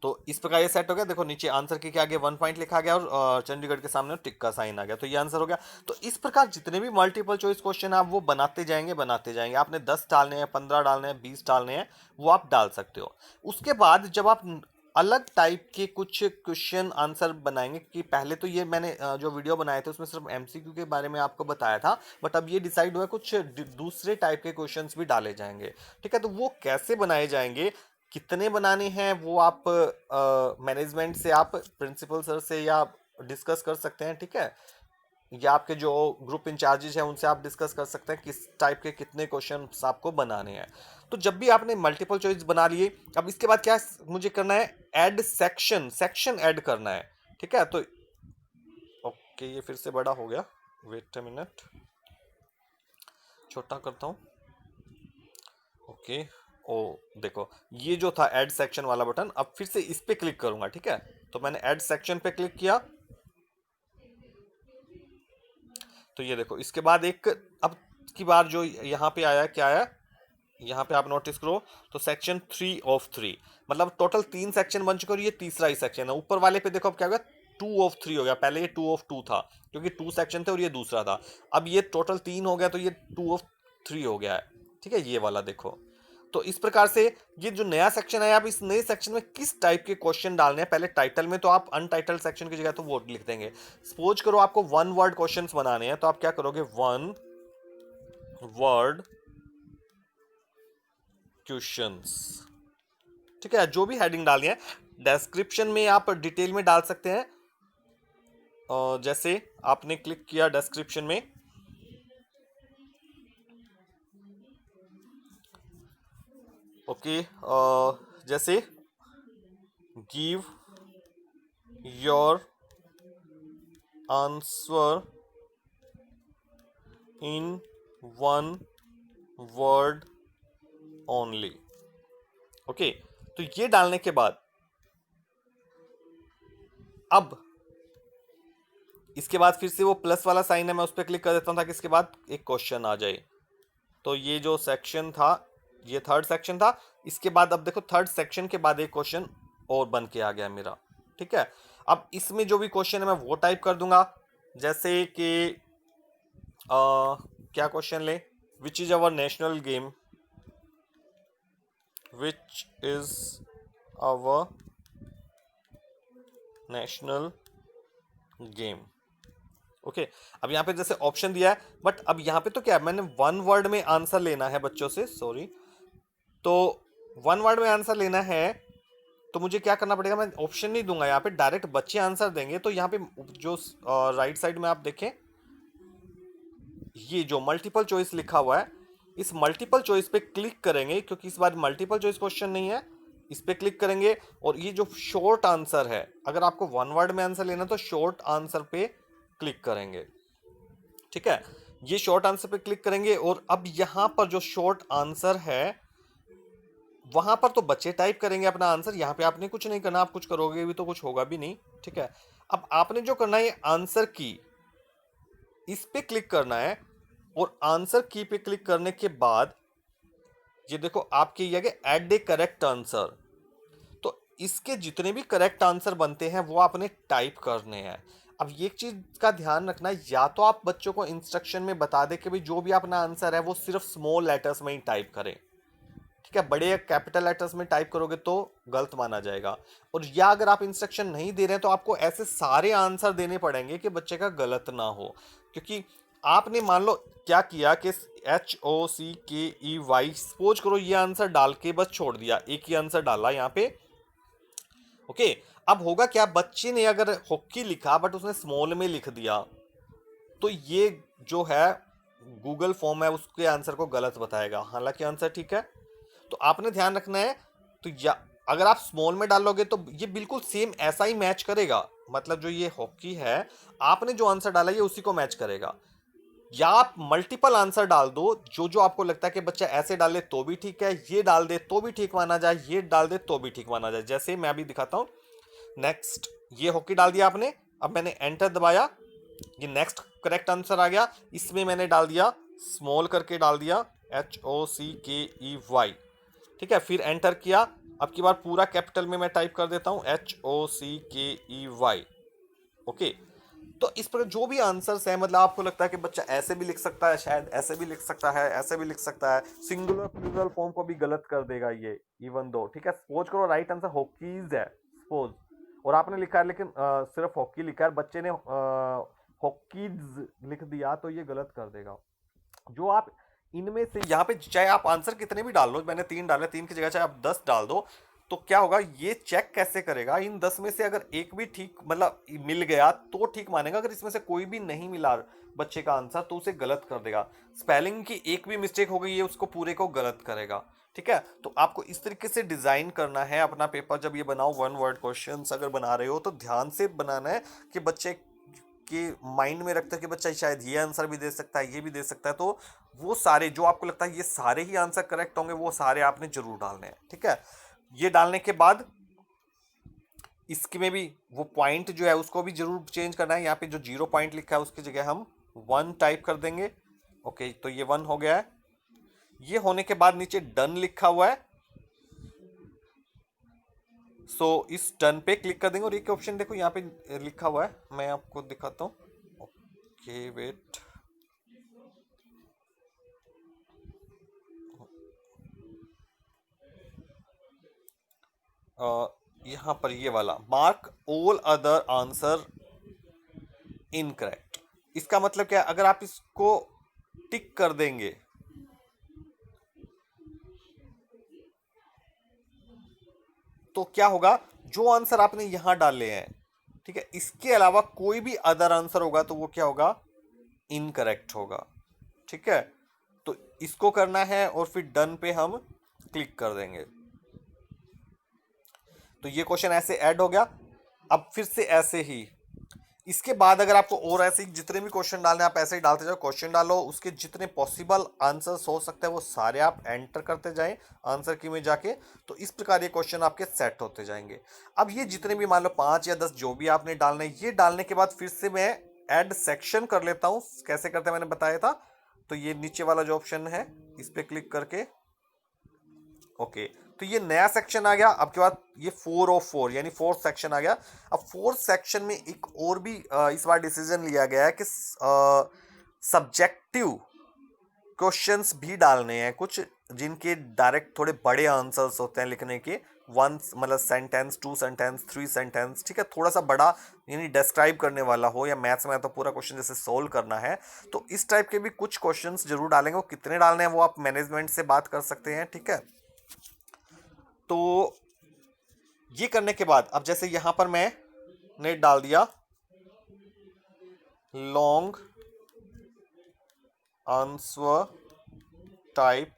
तो इस प्रकार ये सेट हो गया। देखो नीचे आंसर के क्या आगे 1 पॉइंट लिखा गया, और चंडीगढ़ के सामने टिक का साइन आ गया, तो ये आंसर हो गया। तो इस प्रकार जितने भी मल्टीपल चॉइस क्वेश्चन आप वो बनाते जाएंगे बनाते जाएंगे। आपने 10 डालने हैं, 15 डालने हैं, 20 डालने हैं, वो आप डाल सकते हो। उसके बाद जब आप अलग टाइप के कुछ क्वेश्चन आंसर बनाएंगे, कि पहले तो ये मैंने जो वीडियो बनाए थे उसमें सिर्फ एमसीक्यू के बारे में आपको बताया था, बट अब ये डिसाइड हुआ कुछ दूसरे टाइप के क्वेश्चंस भी डाले जाएंगे। ठीक है, तो वो कैसे बनाए जाएंगे, कितने बनाने हैं, वो आप मैनेजमेंट से, आप प्रिंसिपल सर से या डिस्कस कर सकते हैं। ठीक है, या आपके जो ग्रुप इंचार्जेज हैं उनसे आप डिस्कस कर सकते हैं किस टाइप के कितने क्वेश्चन आपको बनाने हैं। तो जब भी आपने मल्टीपल चॉइस बना लिए, अब इसके बाद क्या मुझे करना है, ऐड सेक्शन, सेक्शन ऐड करना है। ठीक है, तो ओके, ये फिर से बड़ा हो गया, वेट अ मिनट, छोटा करता हूँ। ओके, ओ देखो, ये जो था ऐड सेक्शन वाला बटन, अब फिर से इस पे क्लिक करूंगा। ठीक है, तो मैंने ऐड सेक्शन पे क्लिक किया, तो ये देखो इसके बाद एक, अब की बार जो यहाँ पे आया, क्या आया, यहाँ पे आप नोटिस करो, तो सेक्शन 3 ऑफ 3, मतलब टोटल 3 सेक्शन बन चुके, और ये तीसरा ही सेक्शन है। ऊपर वाले पे देखो अब क्या होगा, 2 ऑफ 3 हो गया, पहले ये 2 ऑफ 2 था, क्योंकि 2 सेक्शन थे और ये दूसरा था। अब ये टोटल 3 हो गया, तो ये 2 ऑफ 3 हो गया है। ठीक है, ये वाला देखो। तो इस प्रकार से ये जो नया सेक्शन है, आप इस नए सेक्शन में किस टाइप के क्वेश्चन डालने हैं, पहले टाइटल में तो आप अनटाइटल्ड सेक्शन की जगह तो वो लिख देंगे। सपोज करो आपको 1 वर्ड क्वेश्चंस बनाने हैं, तो आप क्या करोगे, 1 वर्ड क्वेश्चंस। ठीक है, जो भी हेडिंग डालनी है, डिस्क्रिप्शन में आप डिटेल में डाल सकते हैं। जैसे आपने क्लिक किया डिस्क्रिप्शन में, ओके, जैसे give your answer in 1 word only. Okay, तो ये डालने के बाद अब इसके बाद फिर से वो प्लस वाला साइन है, मैं उस पर क्लिक कर देता हूं ताकि इसके बाद एक क्वेश्चन आ जाए। तो ये जो सेक्शन था, ये 3rd सेक्शन था। इसके बाद अब देखो 3rd सेक्शन के बाद एक क्वेश्चन और बन के आ गया मेरा। ठीक है, अब इसमें जो भी क्वेश्चन है मैं वो टाइप कर दूंगा, जैसे कि क्या क्वेश्चन ले, which is our national game. Which is our national game. Okay, अब यहाँ पे जैसे ऑप्शन दिया है, बट अब यहाँ पे तो क्या है, मैंने वन वर्ड में आंसर लेना है बच्चों से, सॉरी। तो वन वर्ड में आंसर लेना है, तो मुझे क्या करना पड़ेगा, मैं ऑप्शन नहीं दूंगा यहाँ पे, डायरेक्ट बच्चे आंसर देंगे। तो यहाँ पे जो राइट साइड में आप देखें, ये जो मल्टीपल चॉइस लिखा हुआ है, इस मल्टीपल चॉइस पे क्लिक करेंगे, क्योंकि इस बार मल्टीपल चॉइस क्वेश्चन नहीं है। इस पे क्लिक करेंगे और ये जो शॉर्ट आंसर है, अगर आपको वन वर्ड में आंसर लेना तो शॉर्ट आंसर पे क्लिक करेंगे। ठीक है, ये शॉर्ट आंसर पे क्लिक करेंगे और अब यहां पर जो शॉर्ट आंसर है वहां पर तो बच्चे टाइप करेंगे अपना आंसर, यहाँ पे आपने कुछ नहीं करना, आप कुछ करोगे भी तो कुछ होगा भी नहीं। ठीक है, अब आपने जो करना है, आंसर की इस पे क्लिक करना है और आंसर की पे क्लिक करने के बाद ये देखो आपके ये आगे ऐड ए करेक्ट आंसर। तो इसके जितने भी करेक्ट आंसर बनते हैं वो आपने टाइप करने हैं। अब ये एक चीज का ध्यान रखना है, या तो आप बच्चों को इंस्ट्रक्शन में बता दे कि भाई जो भी अपना आंसर है वो सिर्फ स्मॉल लेटर्स में ही टाइप करें। ठीक है, बड़े कैपिटल लेटर्स में टाइप करोगे तो गलत माना जाएगा। और या अगर आप इंस्ट्रक्शन नहीं दे रहे हैं तो आपको ऐसे सारे आंसर देने पड़ेंगे कि बच्चे का गलत ना हो। क्योंकि आपने मान लो क्या किया कि HOCKEY, सपोज करो ये आंसर डाल के बस छोड़ दिया, एक ही आंसर डाला यहाँ पे। ओके, अब होगा क्या, बच्चे ने अगर हॉकी लिखा बट उसने स्मॉल में लिख दिया, तो ये जो है गूगल फॉर्म है उसके आंसर को गलत बताएगा, हालांकि आंसर ठीक है। तो आपने ध्यान रखना है। तो या अगर आप स्मॉल में डालोगे तो ये बिल्कुल सेम ऐसा ही मैच करेगा, मतलब जो ये हॉकी है आपने जो आंसर डाला ये उसी को मैच करेगा। या आप मल्टीपल आंसर डाल दो, जो जो आपको लगता है कि बच्चा ऐसे डाले तो भी ठीक है, ये डाल दे तो भी ठीक माना जाए, ये डाल दे तो भी ठीक माना जाए। जैसे मैं अभी दिखाता हूं, नेक्स्ट ये हॉकी डाल दिया आपने, अब मैंने एंटर दबाया, ये नेक्स्ट करेक्ट आंसर आ गया, इसमें मैंने डाल दिया स्मॉल करके डाल दिया HOCKEY। ठीक है, फिर एंटर किया, अब की बार पूरा कैपिटल में मैं टाइप कर देता हूं HOCKEY। ओके, तो इस प्रकार जो भी आंसर्स है, मतलब आपको लगता है कि बच्चा ऐसे भी लिख सकता है, शायद ऐसे भी लिख सकता है, ऐसे भी लिख सकता है, सिंगुलर प्लूरल फॉर्म को भी गलत कर देगा ये, इवन दो। ठीक है, सपोज करो राइट आंसर हॉकीज है सपोज, और आपने लिखा है लेकिन सिर्फ हॉकी लिखा है, बच्चे ने हॉकीज लिख दिया, तो ये गलत कर देगा। जो आप इनमें से यहाँ पे चाहे आप आंसर कितने भी डाल लो, मैंने 3 डाले, 3 की जगह चाहे आप 10 डाल दो, तो क्या होगा, ये चेक कैसे करेगा, इन 10 में से अगर एक भी ठीक मतलब मिल गया तो ठीक मानेगा, अगर इसमें से कोई भी नहीं मिला बच्चे का आंसर तो उसे गलत कर देगा। स्पेलिंग की एक भी मिस्टेक हो गई है उसको पूरे को गलत करेगा। ठीक है, तो आपको इस तरीके से डिजाइन करना है अपना पेपर। जब ये बनाओ वन वर्ड क्वेश्चंस अगर बना रहे हो तो ध्यान से बनाना है कि बच्चे के माइंड में रखते हो कि बच्चा शायद ये आंसर भी दे सकता है, ये भी दे सकता है, तो वो सारे जो आपको लगता है ये सारे ही आंसर करेक्ट होंगे वो सारे आपने जरूर डालने हैं। ठीक है, ये डालने के बाद इसके में भी वो पॉइंट जो है उसको भी जरूर चेंज करना है। यहाँ पे जो 0 पॉइंट लिखा है उसकी जगह हम 1 टाइप कर देंगे। ओके, तो ये 1 हो गया है। ये होने के बाद नीचे डन लिखा हुआ है, सो इस डन पे क्लिक कर देंगे और एक ऑप्शन देखो यहाँ पे लिखा हुआ है, मैं आपको दिखाता हूँ। ओके वेट, यहाँ पर ये वाला mark all other answer incorrect, इसका मतलब क्या है, अगर आप इसको टिक कर देंगे तो क्या होगा, जो आंसर आपने यहां डाले हैं, ठीक है, इसके अलावा कोई भी अदर आंसर होगा तो वो क्या होगा, इनकरेक्ट होगा। ठीक है, तो इसको करना है और फिर डन पे हम क्लिक कर देंगे। तो ये क्वेश्चन ऐसे ऐड हो गया। अब फिर से ऐसे ही इसके बाद अगर आपको और ऐसे जितने भी क्वेश्चन डालने आप ऐसे ही डालते जाओ, क्वेश्चन डालो, उसके जितने पॉसिबल आंसर्स हो सकते हैं वो सारे आप एंटर करते जाएं आंसर की में जाके। तो इस प्रकार ये क्वेश्चन आपके सेट होते जाएंगे। अब ये जितने भी मान लो 5 या 10 जो भी आपने डालने, ये डालने के बाद फिर से मैं ऐड सेक्शन कर लेता हूं। कैसे करते हैं मैंने बताया था। तो ये नीचे वाला जो ऑप्शन है इस पर क्लिक करके, ओके, तो ये नया सेक्शन आ गया। अब के बाद ये 4 ऑफ 4 यानी 4th सेक्शन आ गया। अब 4th सेक्शन में एक और भी इस बार डिसीजन लिया गया है कि सब्जेक्टिव क्वेश्चंस भी डालने हैं कुछ, जिनके डायरेक्ट थोड़े बड़े आंसर्स होते हैं लिखने के, वन मतलब sentence, two sentence, three sentence, ठीक है, थोड़ा सा बड़ा यानी डिस्क्राइब करने वाला हो, या मैथ्स में तो पूरा क्वेश्चन जैसे सोल्व करना है, तो इस टाइप के भी कुछ क्वेश्चंस जरूर डालेंगे। वो कितने डालने हैं वो आप मैनेजमेंट से बात कर सकते हैं, ठीक है। तो ये करने के बाद अब जैसे यहां पर मैंने डाल दिया लॉन्ग आंसर टाइप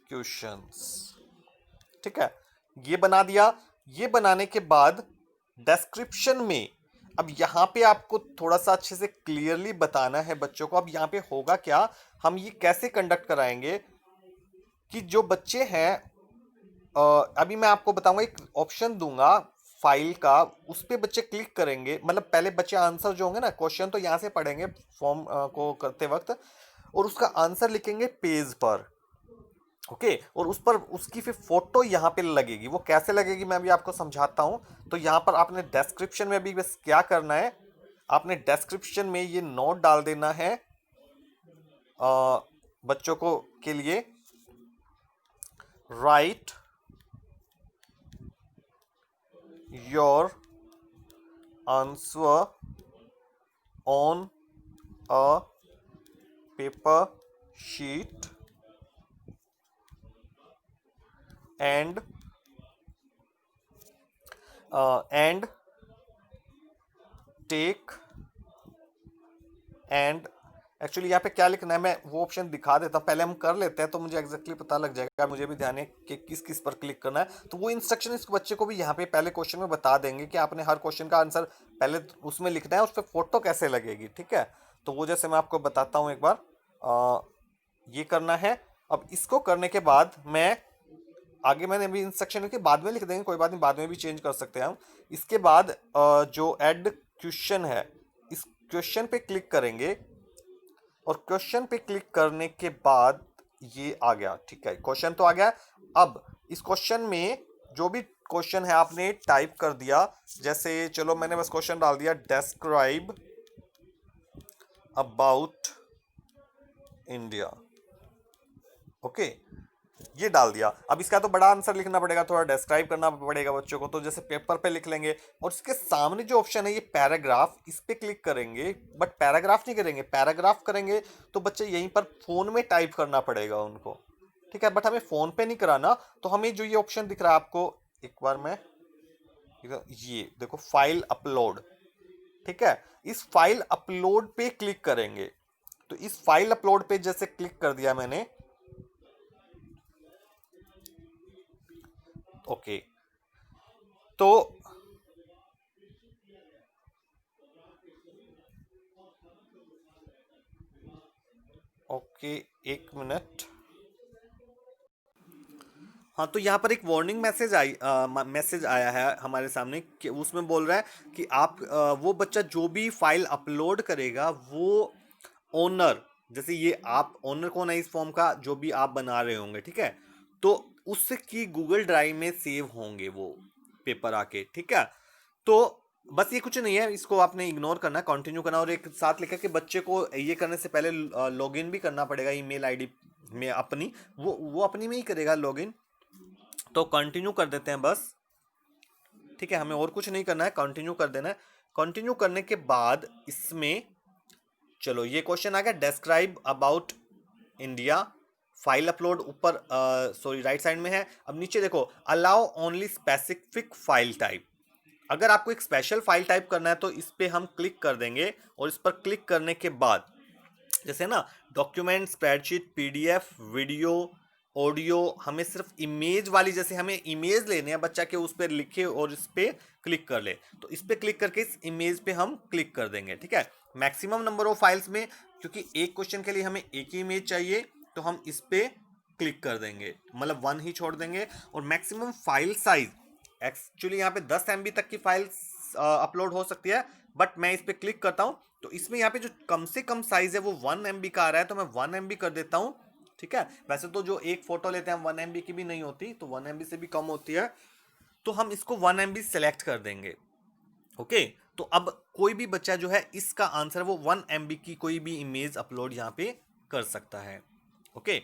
क्वेश्चंस, ठीक है, ये बना दिया। ये बनाने के बाद डिस्क्रिप्शन में अब यहां पे आपको थोड़ा सा अच्छे से क्लियरली बताना है बच्चों को। अब यहां पे होगा क्या, हम ये कैसे कंडक्ट कराएंगे कि जो बच्चे हैं, अभी मैं आपको बताऊंगा, एक ऑप्शन दूंगा फाइल का, उस पे बच्चे क्लिक करेंगे। मतलब पहले बच्चे आंसर जो होंगे ना, क्वेश्चन तो यहाँ से पढ़ेंगे फॉर्म को करते वक्त, और उसका आंसर लिखेंगे पेज पर, ओके। और उस पर उसकी फिर फोटो यहाँ पे लगेगी। वो कैसे लगेगी मैं अभी आपको समझाता हूँ। तो यहाँ पर आपने डिस्क्रिप्शन में भी बस क्या करना है, आपने डिस्क्रिप्शन में ये नोट डाल देना है बच्चों को के लिए, right your answer on a paper sheet and take and actually यहाँ पे क्या लिखना है मैं वो ऑप्शन दिखा देता हूँ, पहले हम कर लेते हैं तो मुझे एग्जैक्टली पता लग जाएगा, मुझे भी ध्यान है कि किस किस पर क्लिक करना है। तो वो इंस्ट्रक्शन इस बच्चे को भी यहाँ पे पहले क्वेश्चन में बता देंगे कि आपने हर क्वेश्चन का आंसर पहले उसमें लिखना है, उस पर फोटो कैसे लगेगी, ठीक है। तो वो जैसे मैं आपको बताता हूँ एक बार, ये करना है। अब इसको करने के बाद मैं आगे, मैंने अभी इंस्ट्रक्शन के बाद में लिख देंगे, कोई बात नहीं, बाद में भी चेंज कर सकते हैं हम। इसके बाद जो ऐड क्वेश्चन है, इस क्वेश्चन पे क्लिक करेंगे, और क्वेश्चन पे क्लिक करने के बाद ये आ गया, ठीक है, क्वेश्चन तो आ गया। अब इस क्वेश्चन में जो भी क्वेश्चन है आपने टाइप कर दिया, जैसे चलो मैंने बस क्वेश्चन डाल दिया, डिस्क्राइब अबाउट इंडिया, ओके, ये डाल दिया। अब इसका तो बड़ा आंसर लिखना पड़ेगा, थोड़ा डिस्क्राइब करना पड़ेगा बच्चों को, तो जैसे पेपर पे लिख लेंगे। और इसके सामने जो ऑप्शन है ये पैराग्राफ, इस पे क्लिक करेंगे, बट पैराग्राफ नहीं करेंगे, पैराग्राफ करेंगे तो बच्चे यहीं पर फोन में टाइप करना पड़ेगा उनको, ठीक है। बट हमें फोन पे नहीं कराना, तो हमें जो ये ऑप्शन दिख रहा है आपको, एक बार मैं, ये देखो फाइल अपलोड, ठीक है, इस फाइल अपलोड पे क्लिक करेंगे। तो इस फाइल अपलोड पे जैसे क्लिक कर दिया मैंने, ओके, तो ओके, एक मिनट, हाँ, तो यहाँ पर एक वार्निंग मैसेज आया है हमारे सामने कि उसमें बोल रहा है कि आप वो बच्चा जो भी फाइल अपलोड करेगा वो ओनर, जैसे ये आप ओनर कौन है इस फॉर्म का, जो भी आप बना रहे होंगे, ठीक है, तो उसकी गूगल ड्राइव में सेव होंगे वो पेपर आके, ठीक है। तो बस ये कुछ नहीं है, इसको आपने इग्नोर करना है, कंटिन्यू करना, और एक साथ लिखा कि बच्चे को ये करने से पहले लॉगिन भी करना पड़ेगा ईमेल आईडी में अपनी, वो अपनी में ही करेगा लॉगिन। तो कंटिन्यू कर देते हैं बस, ठीक है, हमें और कुछ नहीं करना है, कंटिन्यू कर देना है। कंटिन्यू करने के बाद इसमें चलो ये क्वेश्चन आ गया, describe about India, file upload ऊपर, सॉरी राइट साइड में है। अब नीचे देखो, allow only specific file type, अगर आपको एक स्पेशल फाइल टाइप करना है तो इस पे हम क्लिक कर देंगे, और इस पर क्लिक करने के बाद जैसे ना document, spreadsheet, PDF, video, audio, हमें सिर्फ इमेज वाली, जैसे हमें इमेज लेने हैं बच्चा के, उस पर लिखे और इस पर क्लिक कर ले, तो इस पर क्लिक करके इस इमेज पे हम क्लिक कर देंगे, ठीक है। मैक्सिमम नंबर ऑफ फाइल्स में, क्योंकि एक क्वेश्चन के लिए हमें एक ही इमेज चाहिए, तो हम इस पे क्लिक कर देंगे, मतलब वन ही छोड़ देंगे। और मैक्सिमम फाइल साइज, एक्चुअली यहाँ पे 10 MB तक की फाइल अपलोड हो सकती है, बट मैं इस पर क्लिक करता हूँ तो इसमें यहाँ पे जो कम से कम साइज है वो 1 MB का आ रहा है, तो मैं 1 MB कर देता हूँ, ठीक है। वैसे तो जो एक फोटो लेते हैं 1 MB की भी नहीं होती, तो 1 MB से भी कम होती है, तो हम इसको 1 MB सेलेक्ट कर देंगे, ओके। तो अब कोई भी बच्चा जो है इसका आंसर वो 1 MB की कोई भी इमेज अपलोड यहाँ पे कर सकता है, ओके।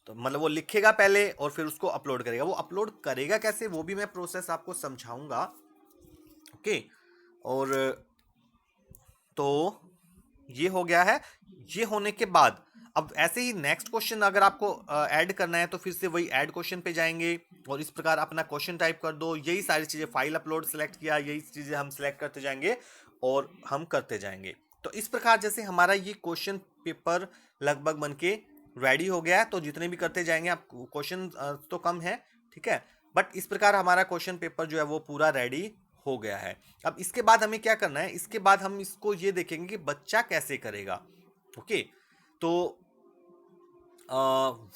तो मतलब वो लिखेगा पहले और फिर उसको अपलोड करेगा। वो अपलोड करेगा कैसे वो भी मैं प्रोसेस आपको समझाऊंगा। ओके। और तो ये हो गया है। ये होने के बाद अब ऐसे ही नेक्स्ट क्वेश्चन अगर आपको ऐड करना है तो फिर से वही ऐड क्वेश्चन पे जाएंगे और इस प्रकार अपना क्वेश्चन टाइप कर दो। यही सारी चीजें, फाइल अपलोड सेलेक्ट किया, यही चीजें हम सेलेक्ट करते जाएंगे और हम करते जाएंगे। तो इस प्रकार जैसे हमारा ये क्वेश्चन पेपर लगभग बन के रेडी हो गया है। तो जितने भी करते जाएंगे, आप क्वेश्चन तो कम है, ठीक है, बट इस प्रकार हमारा क्वेश्चन पेपर जो है वो पूरा रेडी हो गया है। अब इसके बाद हमें क्या करना है, इसके बाद हम इसको ये देखेंगे कि बच्चा कैसे करेगा। ओके। तो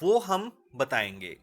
वो हम बताएंगे।